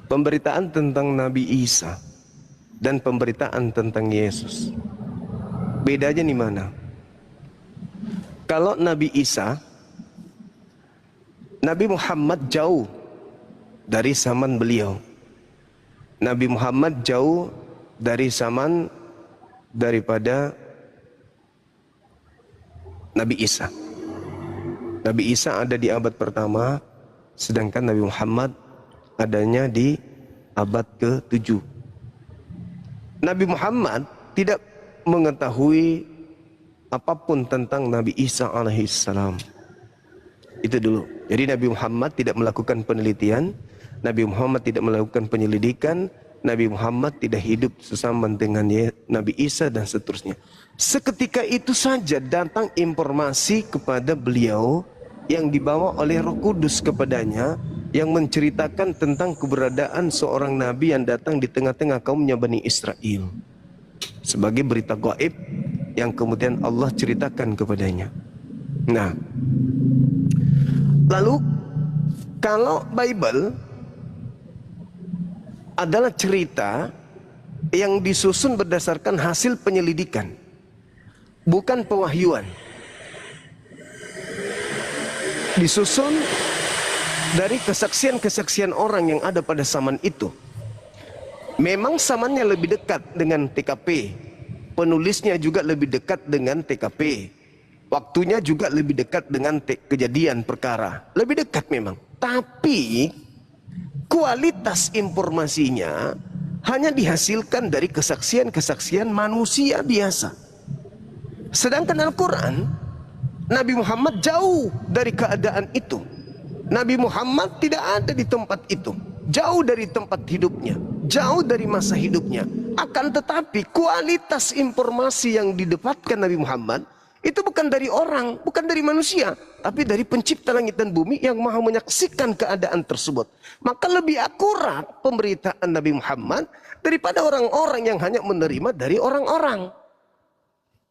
Pemberitaan tentang Nabi Isa dan pemberitaan tentang Yesus, bedanya di mana? Kalau Nabi Isa, Nabi Muhammad jauh dari zaman beliau. Nabi Muhammad jauh dari zaman daripada Nabi Isa. Nabi Isa ada di abad pertama, sedangkan Nabi Muhammad adanya di abad ke-7. Nabi Muhammad tidak mengetahui apapun tentang Nabi Isa alaihissalam. Itu dulu. Jadi Nabi Muhammad tidak melakukan penelitian, Nabi Muhammad tidak melakukan penyelidikan, Nabi Muhammad tidak hidup sesaman dengan Nabi Isa dan seterusnya. Seketika itu saja datang informasi kepada beliau yang dibawa oleh Roh Kudus kepadanya, yang menceritakan tentang keberadaan seorang nabi yang datang di tengah-tengah kaumnya Bani Israel, sebagai berita gaib yang kemudian Allah ceritakan kepadanya. Nah, lalu kalau Bible adalah cerita yang disusun berdasarkan hasil penyelidikan, bukan pewahyuan. Disusun dari kesaksian-kesaksian orang yang ada pada zaman itu. Memang zamannya lebih dekat dengan TKP, penulisnya juga lebih dekat dengan TKP, waktunya juga lebih dekat dengan kejadian perkara, lebih dekat memang. Tapi kualitas informasinya hanya dihasilkan dari kesaksian-kesaksian manusia biasa. Sedangkan Al-Quran, Nabi Muhammad jauh dari keadaan itu. Nabi Muhammad tidak ada di tempat itu, jauh dari tempat hidupnya, jauh dari masa hidupnya. Akan tetapi kualitas informasi yang didapatkan Nabi Muhammad itu bukan dari orang, bukan dari manusia, tapi dari pencipta langit dan bumi yang maha menyaksikan keadaan tersebut. Maka lebih akurat pemberitaan Nabi Muhammad daripada orang-orang yang hanya menerima dari orang-orang.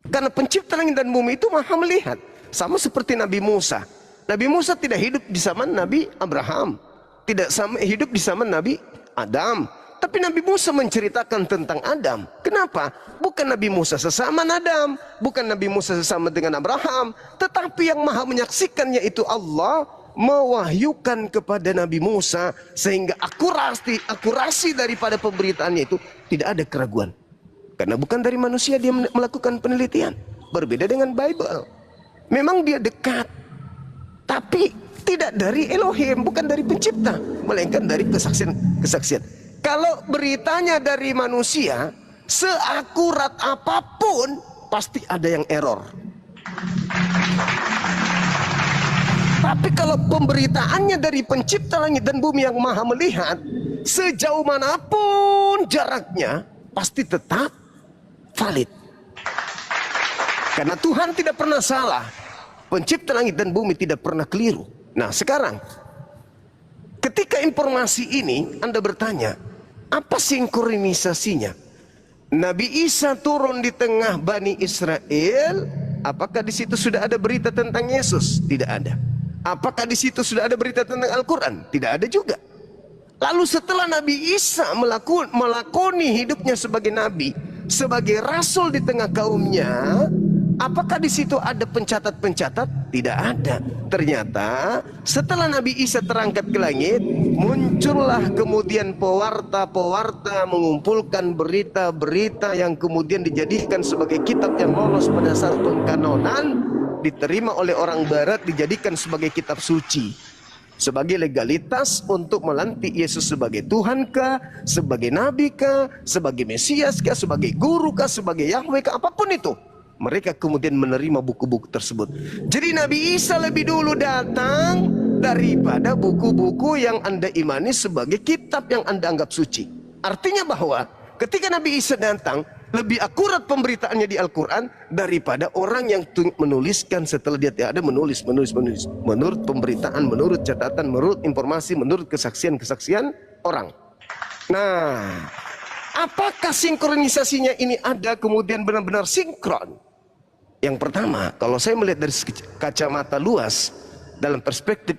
Karena pencipta langit dan bumi itu maha melihat. Sama seperti Nabi Musa. Nabi Musa tidak hidup di zaman Nabi Abraham, tidak hidup di zaman Nabi Adam. Tapi Nabi Musa menceritakan tentang Adam. Kenapa? Bukan Nabi Musa sesama Adam, bukan Nabi Musa sesama dengan Abraham, tetapi yang maha menyaksikan yaitu Allah mewahyukan kepada Nabi Musa, sehingga akurasi daripada pemberitaannya itu tidak ada keraguan. Karena bukan dari manusia dia melakukan penelitian. Berbeda dengan Bible. Memang dia dekat, tapi tidak dari Elohim, bukan dari pencipta, melainkan dari kesaksian. Kalau beritanya dari manusia, seakurat apapun pasti ada yang error. Tapi kalau pemberitaannya dari pencipta langit dan bumi yang maha melihat, sejauh manapun jaraknya pasti tetap valid. Karena Tuhan tidak pernah salah, pencipta langit dan bumi tidak pernah keliru. Nah sekarang, ketika informasi ini Anda bertanya, apa sinkronisasinya? Nabi Isa turun di tengah Bani Israel, apakah di situ sudah ada berita tentang Yesus? Tidak ada. Apakah di situ sudah ada berita tentang Al-Quran? Tidak ada juga. Lalu setelah Nabi Isa melakoni hidupnya sebagai nabi, sebagai rasul di tengah kaumnya, apakah di situ ada pencatat-pencatat? Tidak ada. Ternyata setelah Nabi Isa terangkat ke langit, muncullah kemudian pewarta-pewarta mengumpulkan berita-berita yang kemudian dijadikan sebagai kitab yang lolos pada saat pengkanonan, diterima oleh orang barat, dijadikan sebagai kitab suci, sebagai legalitas untuk melantik Yesus sebagai Tuhan kah, sebagai Nabi kah, sebagai Mesias kah, sebagai Guru kah, sebagai Yahweh kah, apapun itu. Mereka kemudian menerima buku-buku tersebut. Jadi Nabi Isa lebih dulu datang daripada buku-buku yang Anda imani sebagai kitab yang Anda anggap suci. Artinya bahwa ketika Nabi Isa datang, lebih akurat pemberitaannya di Al-Quran daripada orang yang menuliskan setelah dia tidak ada, menulis. Menurut pemberitaan, menurut catatan, menurut informasi, menurut kesaksian-kesaksian orang. Nah, Apakah sinkronisasinya ini ada kemudian benar-benar sinkron? Yang pertama, kalau saya melihat dari kacamata luas dalam perspektif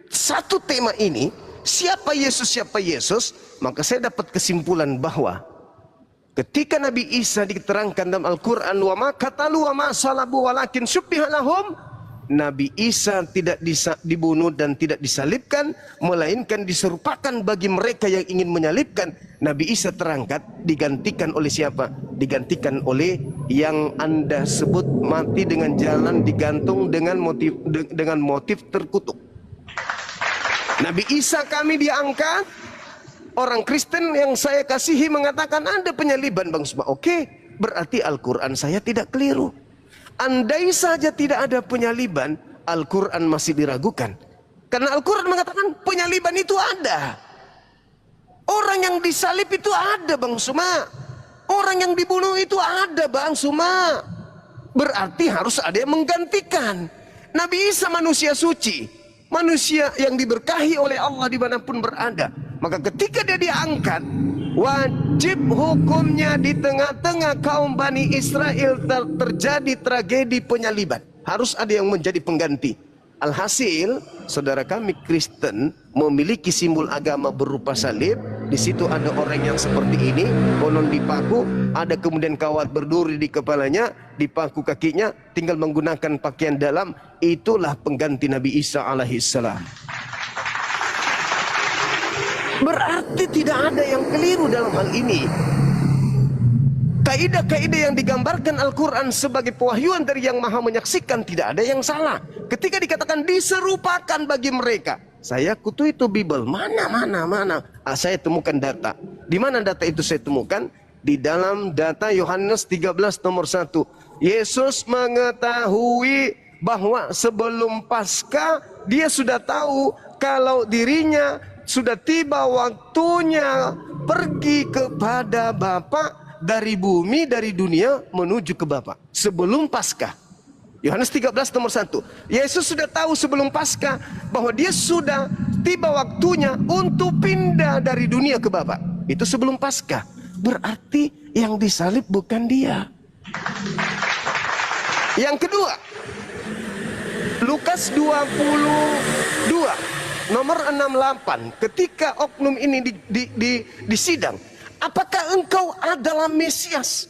satu tema ini, siapa Yesus, maka saya dapat kesimpulan bahwa ketika Nabi Isa diterangkan dalam Al-Quran, wa ma qatalu wa ma salabu walakin syubbiha lahum, Nabi Isa tidak dibunuh dan tidak disalibkan, melainkan diserupakan bagi mereka yang ingin menyalibkan. Nabi Isa terangkat, digantikan oleh siapa? Digantikan oleh yang Anda sebut mati dengan jalan digantung dengan motif terkutuk. Nabi Isa kami diangkat. Orang Kristen yang saya kasihi mengatakan ada penyaliban, Bang Suma. Oke, berarti Al-Quran saya tidak keliru. Andai saja tidak ada penyaliban, Al-Quran masih diragukan. Karena Al-Quran mengatakan penyaliban itu ada. Orang yang disalib itu ada, Bang Suma. Orang yang dibunuh itu ada, Bang Suma. Berarti harus ada yang menggantikan. Nabi Isa manusia suci, manusia yang diberkahi oleh Allah dimanapun berada. Maka ketika dia diangkat, wajib hukumnya di tengah-tengah kaum Bani Israel terjadi tragedi penyaliban. Harus ada yang menjadi pengganti. Alhasil, saudara kami Kristen memiliki simbol agama berupa salib. Di situ ada orang yang seperti ini, konon dipaku, ada kemudian kawat berduri di kepalanya, dipaku kakinya, tinggal menggunakan pakaian dalam. Itulah pengganti Nabi Isa alaihissalam. Berarti tidak ada yang keliru dalam hal ini. Kaidah-kaidah yang digambarkan Al-Quran sebagai pewahyuan dari Yang Maha Menyaksikan tidak ada yang salah. Ketika dikatakan diserupakan bagi mereka, saya kutu itu Bible, mana. Saya temukan data. Di mana data itu saya temukan? Di dalam data Yohanes 13 nomor 1. Yesus mengetahui bahwa sebelum Paskah dia sudah tahu kalau dirinya sudah tiba waktunya pergi kepada Bapa, dari bumi, dari dunia menuju ke Bapa. Sebelum Paskah. Yohanes 13 nomor 1. Yesus sudah tahu sebelum Paskah bahwa dia sudah tiba waktunya untuk pindah dari dunia ke Bapa. Itu sebelum Paskah. Berarti yang disalib bukan dia. Yang kedua, Lukas 22 nomor 68, ketika oknum ini disidang, apakah engkau adalah Mesias?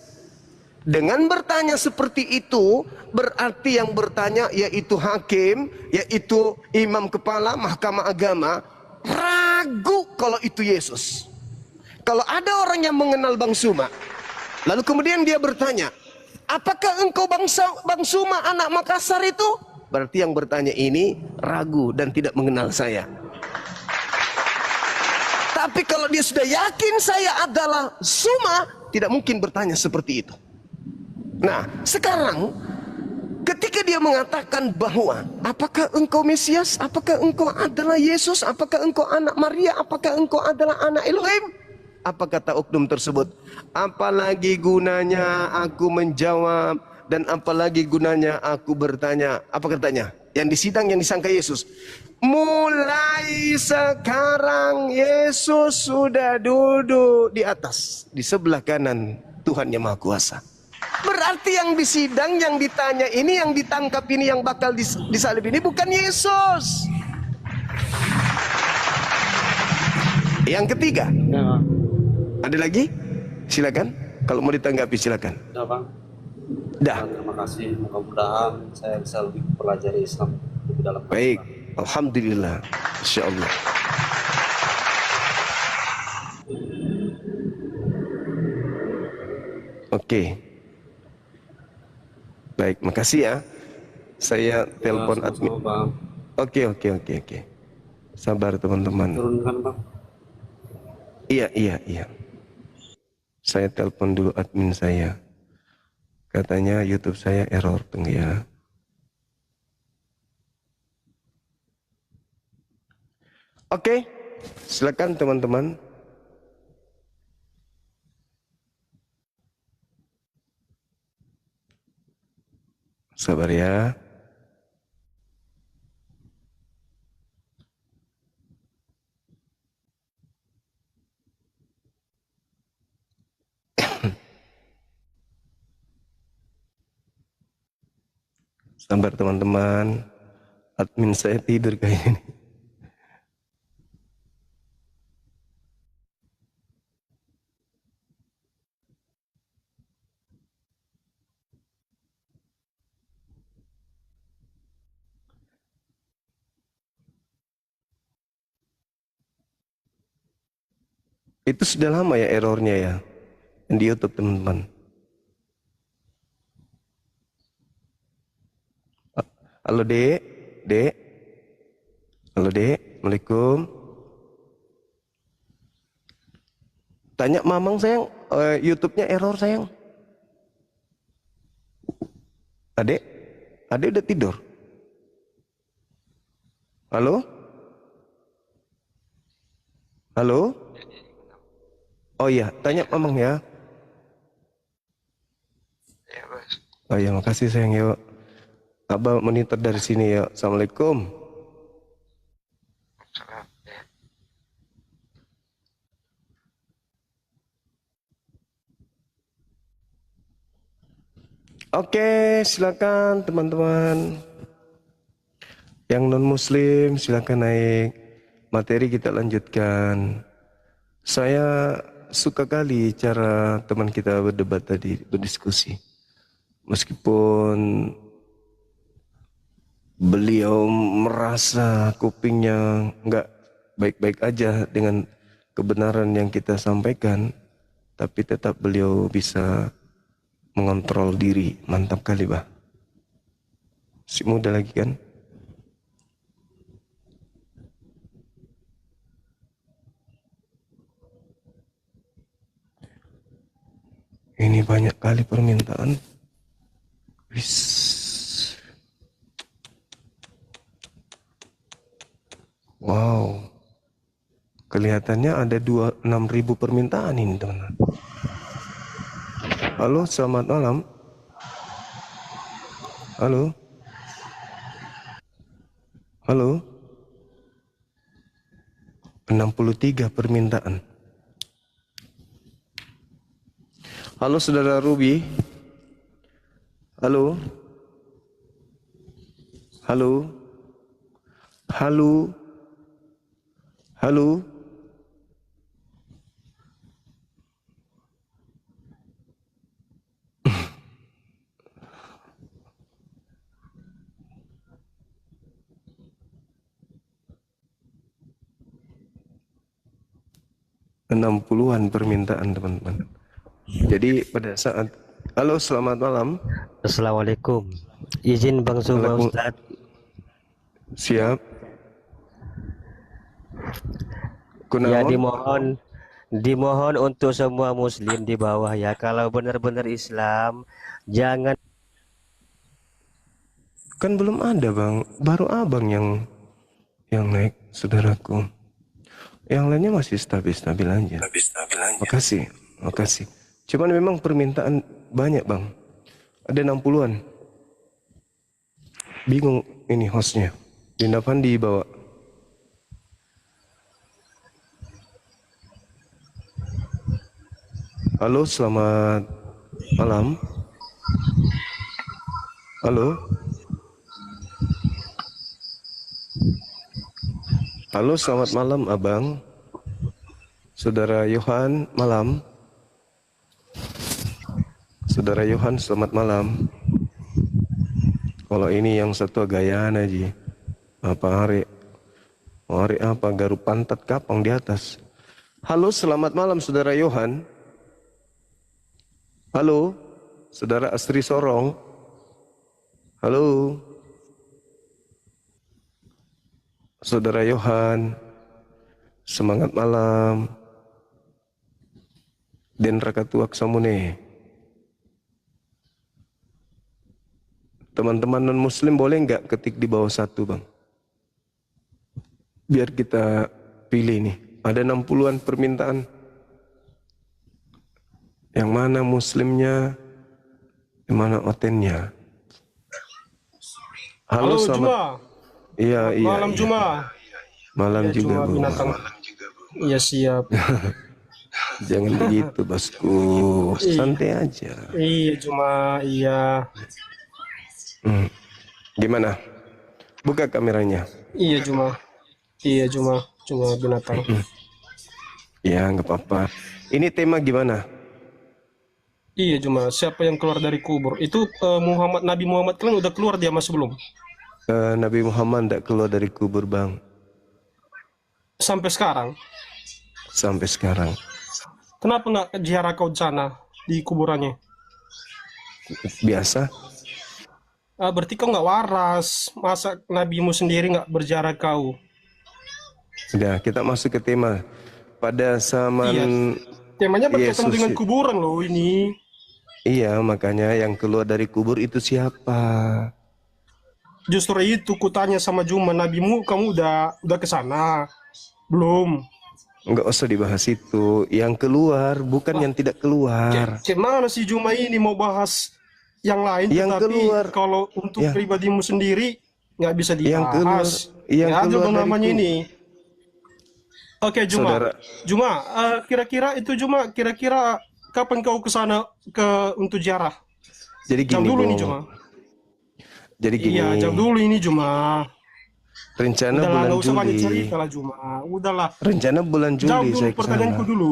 Dengan bertanya seperti itu, berarti yang bertanya yaitu hakim, yaitu imam kepala mahkamah agama, ragu kalau itu Yesus. Kalau ada orang yang mengenal Bang Suma, lalu kemudian dia bertanya, apakah engkau Bang Suma anak Makassar itu? Berarti yang bertanya ini ragu dan tidak mengenal saya. Tapi kalau dia sudah yakin saya adalah Suma, tidak mungkin bertanya seperti itu. Nah, sekarang ketika dia mengatakan bahwa apakah engkau Mesias, apakah engkau adalah Yesus, apakah engkau anak Maria, apakah engkau adalah anak Elohim, apa kata oknum tersebut? Apalagi gunanya aku menjawab dan apalagi gunanya aku bertanya? Apa katanya? Yang disidang yang disangka Yesus. Mulai sekarang Yesus sudah duduk di atas, di sebelah kanan Tuhan yang Maha Kuasa. Berarti yang disidang, yang ditanya ini, yang ditangkap ini, yang bakal disalib ini bukan Yesus. Yang ketiga, Ya, ada lagi? Silakan. Kalau mau ditanggapi silakan. udah Bang. Dah. Terima kasih. Mudah-mudahan saya bisa lebih mempelajari Islam lebih dalam. Baik. Alhamdulillah. Insyaallah. Oke. Baik, makasih ya. Saya telepon admin. Bang. Oke. Sabar teman-teman. Turunkan Bang. Iya. Saya telepon dulu admin saya. Katanya YouTube saya error, tunggu ya. Oke, silakan teman-teman. Sabar ya. Sabar teman-teman. Admin saya tidur kayaknya. Itu sudah lama ya errornya ya. Yang di YouTube teman-teman. Halo Dek, Dek. Halo Dek, Assalamualaikum. Tanya Mamang sayang, YouTube-nya error sayang. Adek, Adek udah tidur? Halo? Halo? Oh iya, tanya Mamang ya. Oh iya, makasih sayang yuk. Abang monitor dari sini ya. Assalamualaikum. Oke, silakan teman-teman. Yang non muslim silakan naik. Materi kita lanjutkan. Saya suka kali cara teman kita berdebat tadi, berdiskusi. Meskipun beliau merasa kupingnya nggak baik-baik aja dengan kebenaran yang kita sampaikan, tapi tetap beliau bisa mengontrol diri. Mantap kali bah. Si muda lagi kan. Ini banyak kali permintaan. Wis. Wow, kelihatannya ada 6.000 permintaan ini teman-teman. Halo, selamat malam. Halo. Halo. 63 permintaan. Halo saudara Ruby. Halo. Halo. Halo. Halo. Enam puluhan permintaan teman-teman. Jadi pada saat halo selamat malam. Assalamualaikum. Izin Bang Zuma Ustaz. Siap. Ya Kunaon? dimohon untuk semua muslim di bawah ya, kalau benar-benar Islam jangan. Kan belum ada bang, baru abang yang naik saudaraku. Yang lainnya masih stabil-stabil aja. Makasih, makasih. Cuman memang permintaan banyak bang. Ada 60-an. Bingung ini hostnya. Dinda Fandi bawa. Halo, selamat malam. Halo. Halo, selamat malam abang. Saudara Yohan, malam. Saudara Yohan, selamat malam. Kalau ini yang satu gayaan aja. Apa hari? Hari apa? Garuk pantat kapang di atas. Halo, selamat malam saudara Yohan. Halo, saudara Astri Sorong. Halo. Saudara Yohan. Semangat malam. Den Rakatuak Samune. Teman-teman non muslim boleh nggak ketik di bawah satu bang? Biar kita pilih nih. Ada 60-an permintaan. Yang mana muslimnya, yang mana otennya. Halo selamat. Juma. Iya. Malam Iya. Juma. Malam Ya, juga Juma bu. binatang. Iya siap. Jangan begitu bosku. Santai aja. Iya Juma, iya. Gimana? Buka kameranya. Iya Juma. Iya Juma. Cuma binatang. Ya, nggak apa-apa. Ini tema gimana? Iya Juma. Siapa yang keluar dari kubur? Itu Nabi Muhammad kan udah keluar dia masih belum? Nabi Muhammad tidak keluar dari kubur, Bang. Sampai sekarang. Sampai sekarang. Kenapa nggak ziarah kau di sana di kuburannya? Biasa. Berarti kau nggak waras. Masa nabimu sendiri nggak berziarah kau? Sudah, kita masuk ke tema. Pada zaman Iya. Temanya berkaitan Yesus. dengan kuburan loh ini. Iya, makanya yang keluar dari kubur itu siapa? Justru itu kutanya sama Juma, nabimu kamu udah ke sana? Belum. Nggak usah dibahas itu. Yang keluar bukan yang tidak keluar. Gimana sih Juma ini mau bahas yang lain, Yang tetapi keluar. kalau untuk Ya. pribadimu sendiri nggak bisa Yang keluar, dibahas. yang Ya, keluar Juma dari namanya kubur. ini. Oke Juma, Saudara. Juma, kira-kira kapan kau ke sana untuk ziarah? Jadi Jam gini, dulu ini Bung. Juma. Jadi gini. Iya, jam dulu ini Juma. Rencana Udahlah, bulan nggak usah banyak Juli. cerita lah Juma. Udahlah. Rencana bulan Jawab Juli dulu saya ke pertanyaanku sana. dulu.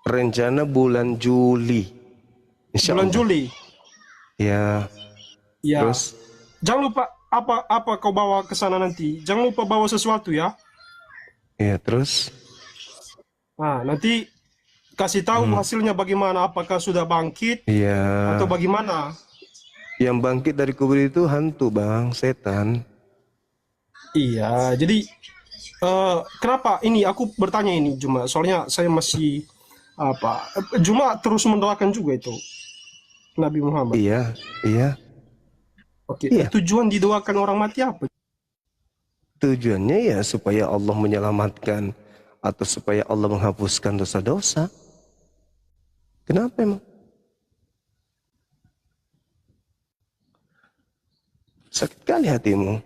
Rencana bulan Juli. Insya Bulan Allah. Juli. Ya. Ya. Terus Jangan lupa apa kau bawa ke sana nanti. Jangan lupa bawa sesuatu ya. ya terus Nah, nanti kasih tahu hasilnya bagaimana, apakah sudah bangkit ya atau bagaimana. yang bangkit dari kubur itu hantu, Bang, setan. Iya, jadi kenapa ini aku bertanya ini Juma, soalnya saya masih Juma terus mendoakan juga itu Nabi Muhammad. Iya, iya. Oke, Iya. tujuan didoakan orang mati apa? Tujuannya ya supaya Allah menyelamatkan atau supaya Allah menghapuskan dosa-dosa. Kenapa emang? Sakit kali hatimu.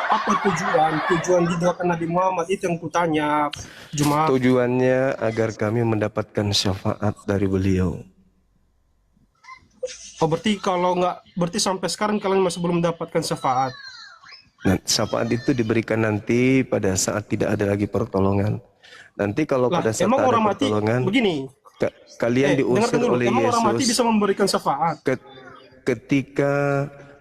Apa tujuan didoakan Nabi Muhammad itu yang kutanya Juma. Tujuannya agar kami mendapatkan syafaat dari beliau. Oh, berarti sampai sekarang kalian masih belum mendapatkan syafaat. Nah, syafaat itu diberikan nanti pada saat tidak ada lagi pertolongan. Nanti kalau Lah, pada saat emang ada orang mati pertolongan, begini. kalian Dengarkan diusir dulu, oleh emang orang mati Yesus. bisa memberikan syafaat? Ketika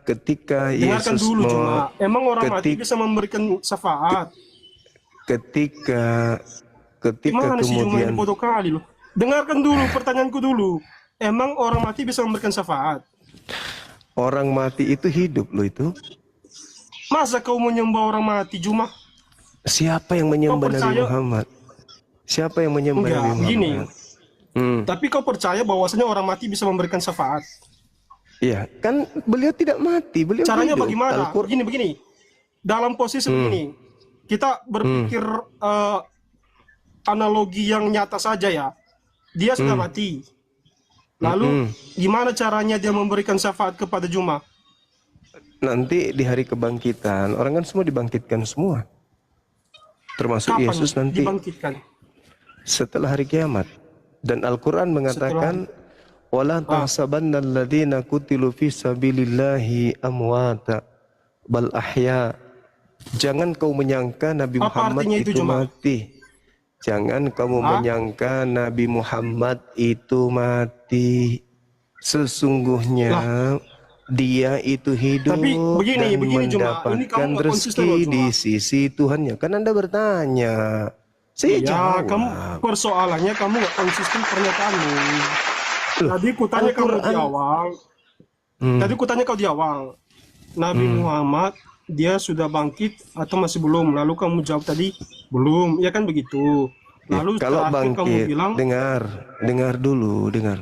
Dengarkan Yesus dulu cuma, emang orang mati ketik- bisa memberikan syafaat? ketika Gimana sih Juma ini kemudian bodoh kali loh. Dengarkan dulu pertanyaanku dulu. Emang orang mati bisa memberikan syafaat? orang mati itu hidup loh itu. Masa kau menyembah orang mati Juma? Siapa yang menyembah Kau Nabi percaya? Muhammad? Siapa yang menyembah Enggak, Nabi Muhammad? begini. Hmm. Tapi kau percaya bahwasanya orang mati bisa memberikan syafaat? Iya, kan beliau tidak mati, beliau Caranya hidup. bagaimana? Begini. Dalam posisi begini, kita berpikir analogi yang nyata saja ya. Dia sudah mati. Lalu gimana caranya dia memberikan syafaat kepada Juma? Nanti di hari kebangkitan, orang kan semua dibangkitkan semua. Termasuk Kapan Yesus nanti dibangkitkan? setelah hari kiamat. Dan Al-Quran mengatakan, "Wala tahsabanna alladziina qutilu fi sabilillahi amwata bal ahya." Jangan kau menyangka Nabi Apa Muhammad artinya itu, itu Juma? mati. Jangan kamu menyangka Nabi Muhammad itu mati. Sesungguhnya dia itu hidup Tapi begini, dan Juma. Ini mendapatkan kamu nggak konsisten rezeki loh, Juma. di sisi Tuhannya. Kan Anda bertanya, saya Ya, jawab. kamu persoalannya kamu nggak konsisten pernyataanmu. Tadi kutanya kamu di Al-Quran. awal. Tadi kutanya kau di awal. Nabi Muhammad dia sudah bangkit atau masih belum? Lalu kamu jawab tadi belum. Ya kan begitu. Lalu Kalau terakhir kamu bangkit, bilang dengar dulu, dengar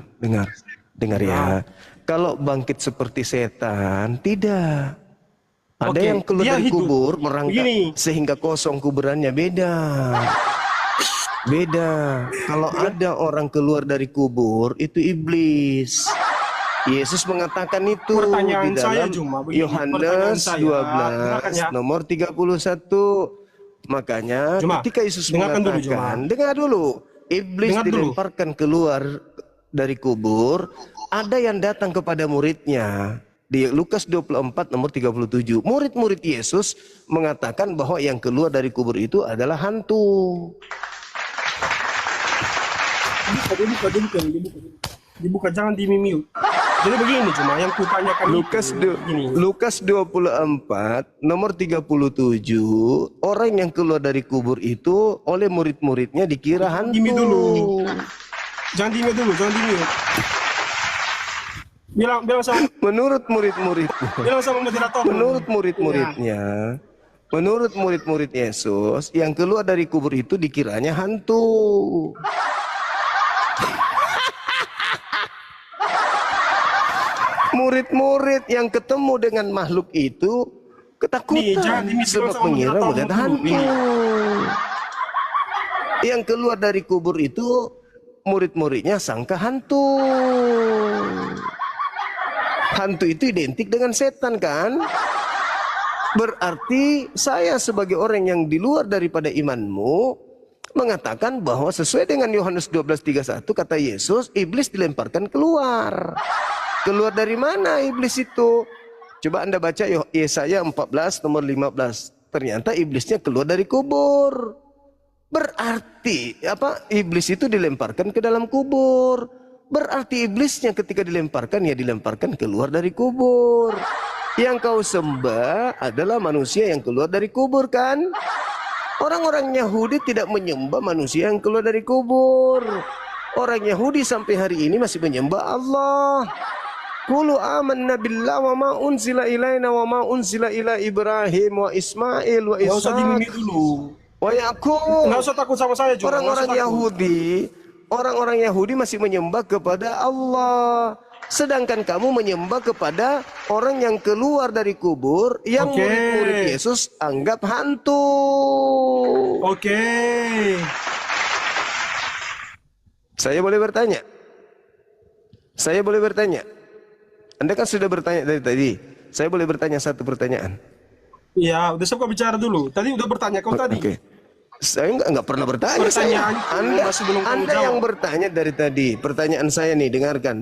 ya. Kalau bangkit seperti setan, tidak. Ada Oke, yang keluar dia dari hidup. kubur merangkak Begini. sehingga kosong kuburannya, beda. Beda. Kalau ada orang keluar dari kubur, itu iblis. Yesus mengatakan itu Pertanyaan di saya, dalam Juma, begini, pertanyaan Yohanes saya. 12 Dengarkan ya. nomor 31. Makanya Juma, ketika Yesus dengarkan dulu, mengatakan, Juma. dengar dulu, iblis Dengar dulu. dilemparkan keluar dari kubur, ada yang datang kepada muridnya. Di Lukas 24 nomor 37, murid-murid Yesus mengatakan bahwa yang keluar dari kubur itu adalah hantu. Dibuka, jangan di-mute. Jadi begini cuma yang kutanyakan Lukas 24 nomor 37, orang yang keluar dari kubur itu oleh murid-muridnya dikira hantu. Jangan di-mute dulu. Bilang sama Menurut murid-murid, moderator. menurut murid-murid Yesus, yang keluar dari kubur itu dikiranya hantu. Murid-murid yang ketemu dengan makhluk itu ketakutan sebab mengira melihat hantu. Yang keluar dari kubur itu murid-muridnya sangka hantu. Hantu itu identik dengan setan kan? Berarti saya sebagai orang yang di luar daripada imanmu mengatakan bahwa sesuai dengan Yohanes 12:31 kata Yesus, iblis dilemparkan keluar. Keluar dari mana iblis itu? Coba Anda baca Yesaya 14 nomor 15. Ternyata iblisnya keluar dari kubur. Berarti apa? Iblis itu dilemparkan ke dalam kubur. Berarti iblisnya ketika dilemparkan ya dilemparkan keluar dari kubur. Yang kau sembah adalah manusia yang keluar dari kubur kan? Orang-orang Yahudi tidak menyembah manusia yang keluar dari kubur. Orang Yahudi sampai hari ini masih menyembah Allah. Qulu amanna billah wa ma unzila ilaina wa ma unzila ila Ibrahim wa Ismail wa Nggak usah di-mute Ishaq dulu. wa Yaqub. Nggak usah takut sama saya juga. Orang-orang Yahudi masih menyembah kepada Allah. Sedangkan kamu menyembah kepada orang yang keluar dari kubur yang murid-murid Yesus anggap hantu. Oke. Saya boleh bertanya? Anda kan sudah bertanya dari tadi. Saya boleh bertanya satu pertanyaan? Iya, udah siapa bicara dulu. Tadi udah bertanya kau tadi. Oke. Saya nggak pernah bertanya. Pertanyaan Anda masih belum kamu Anda jawab. yang bertanya dari tadi. Pertanyaan saya nih, dengarkan.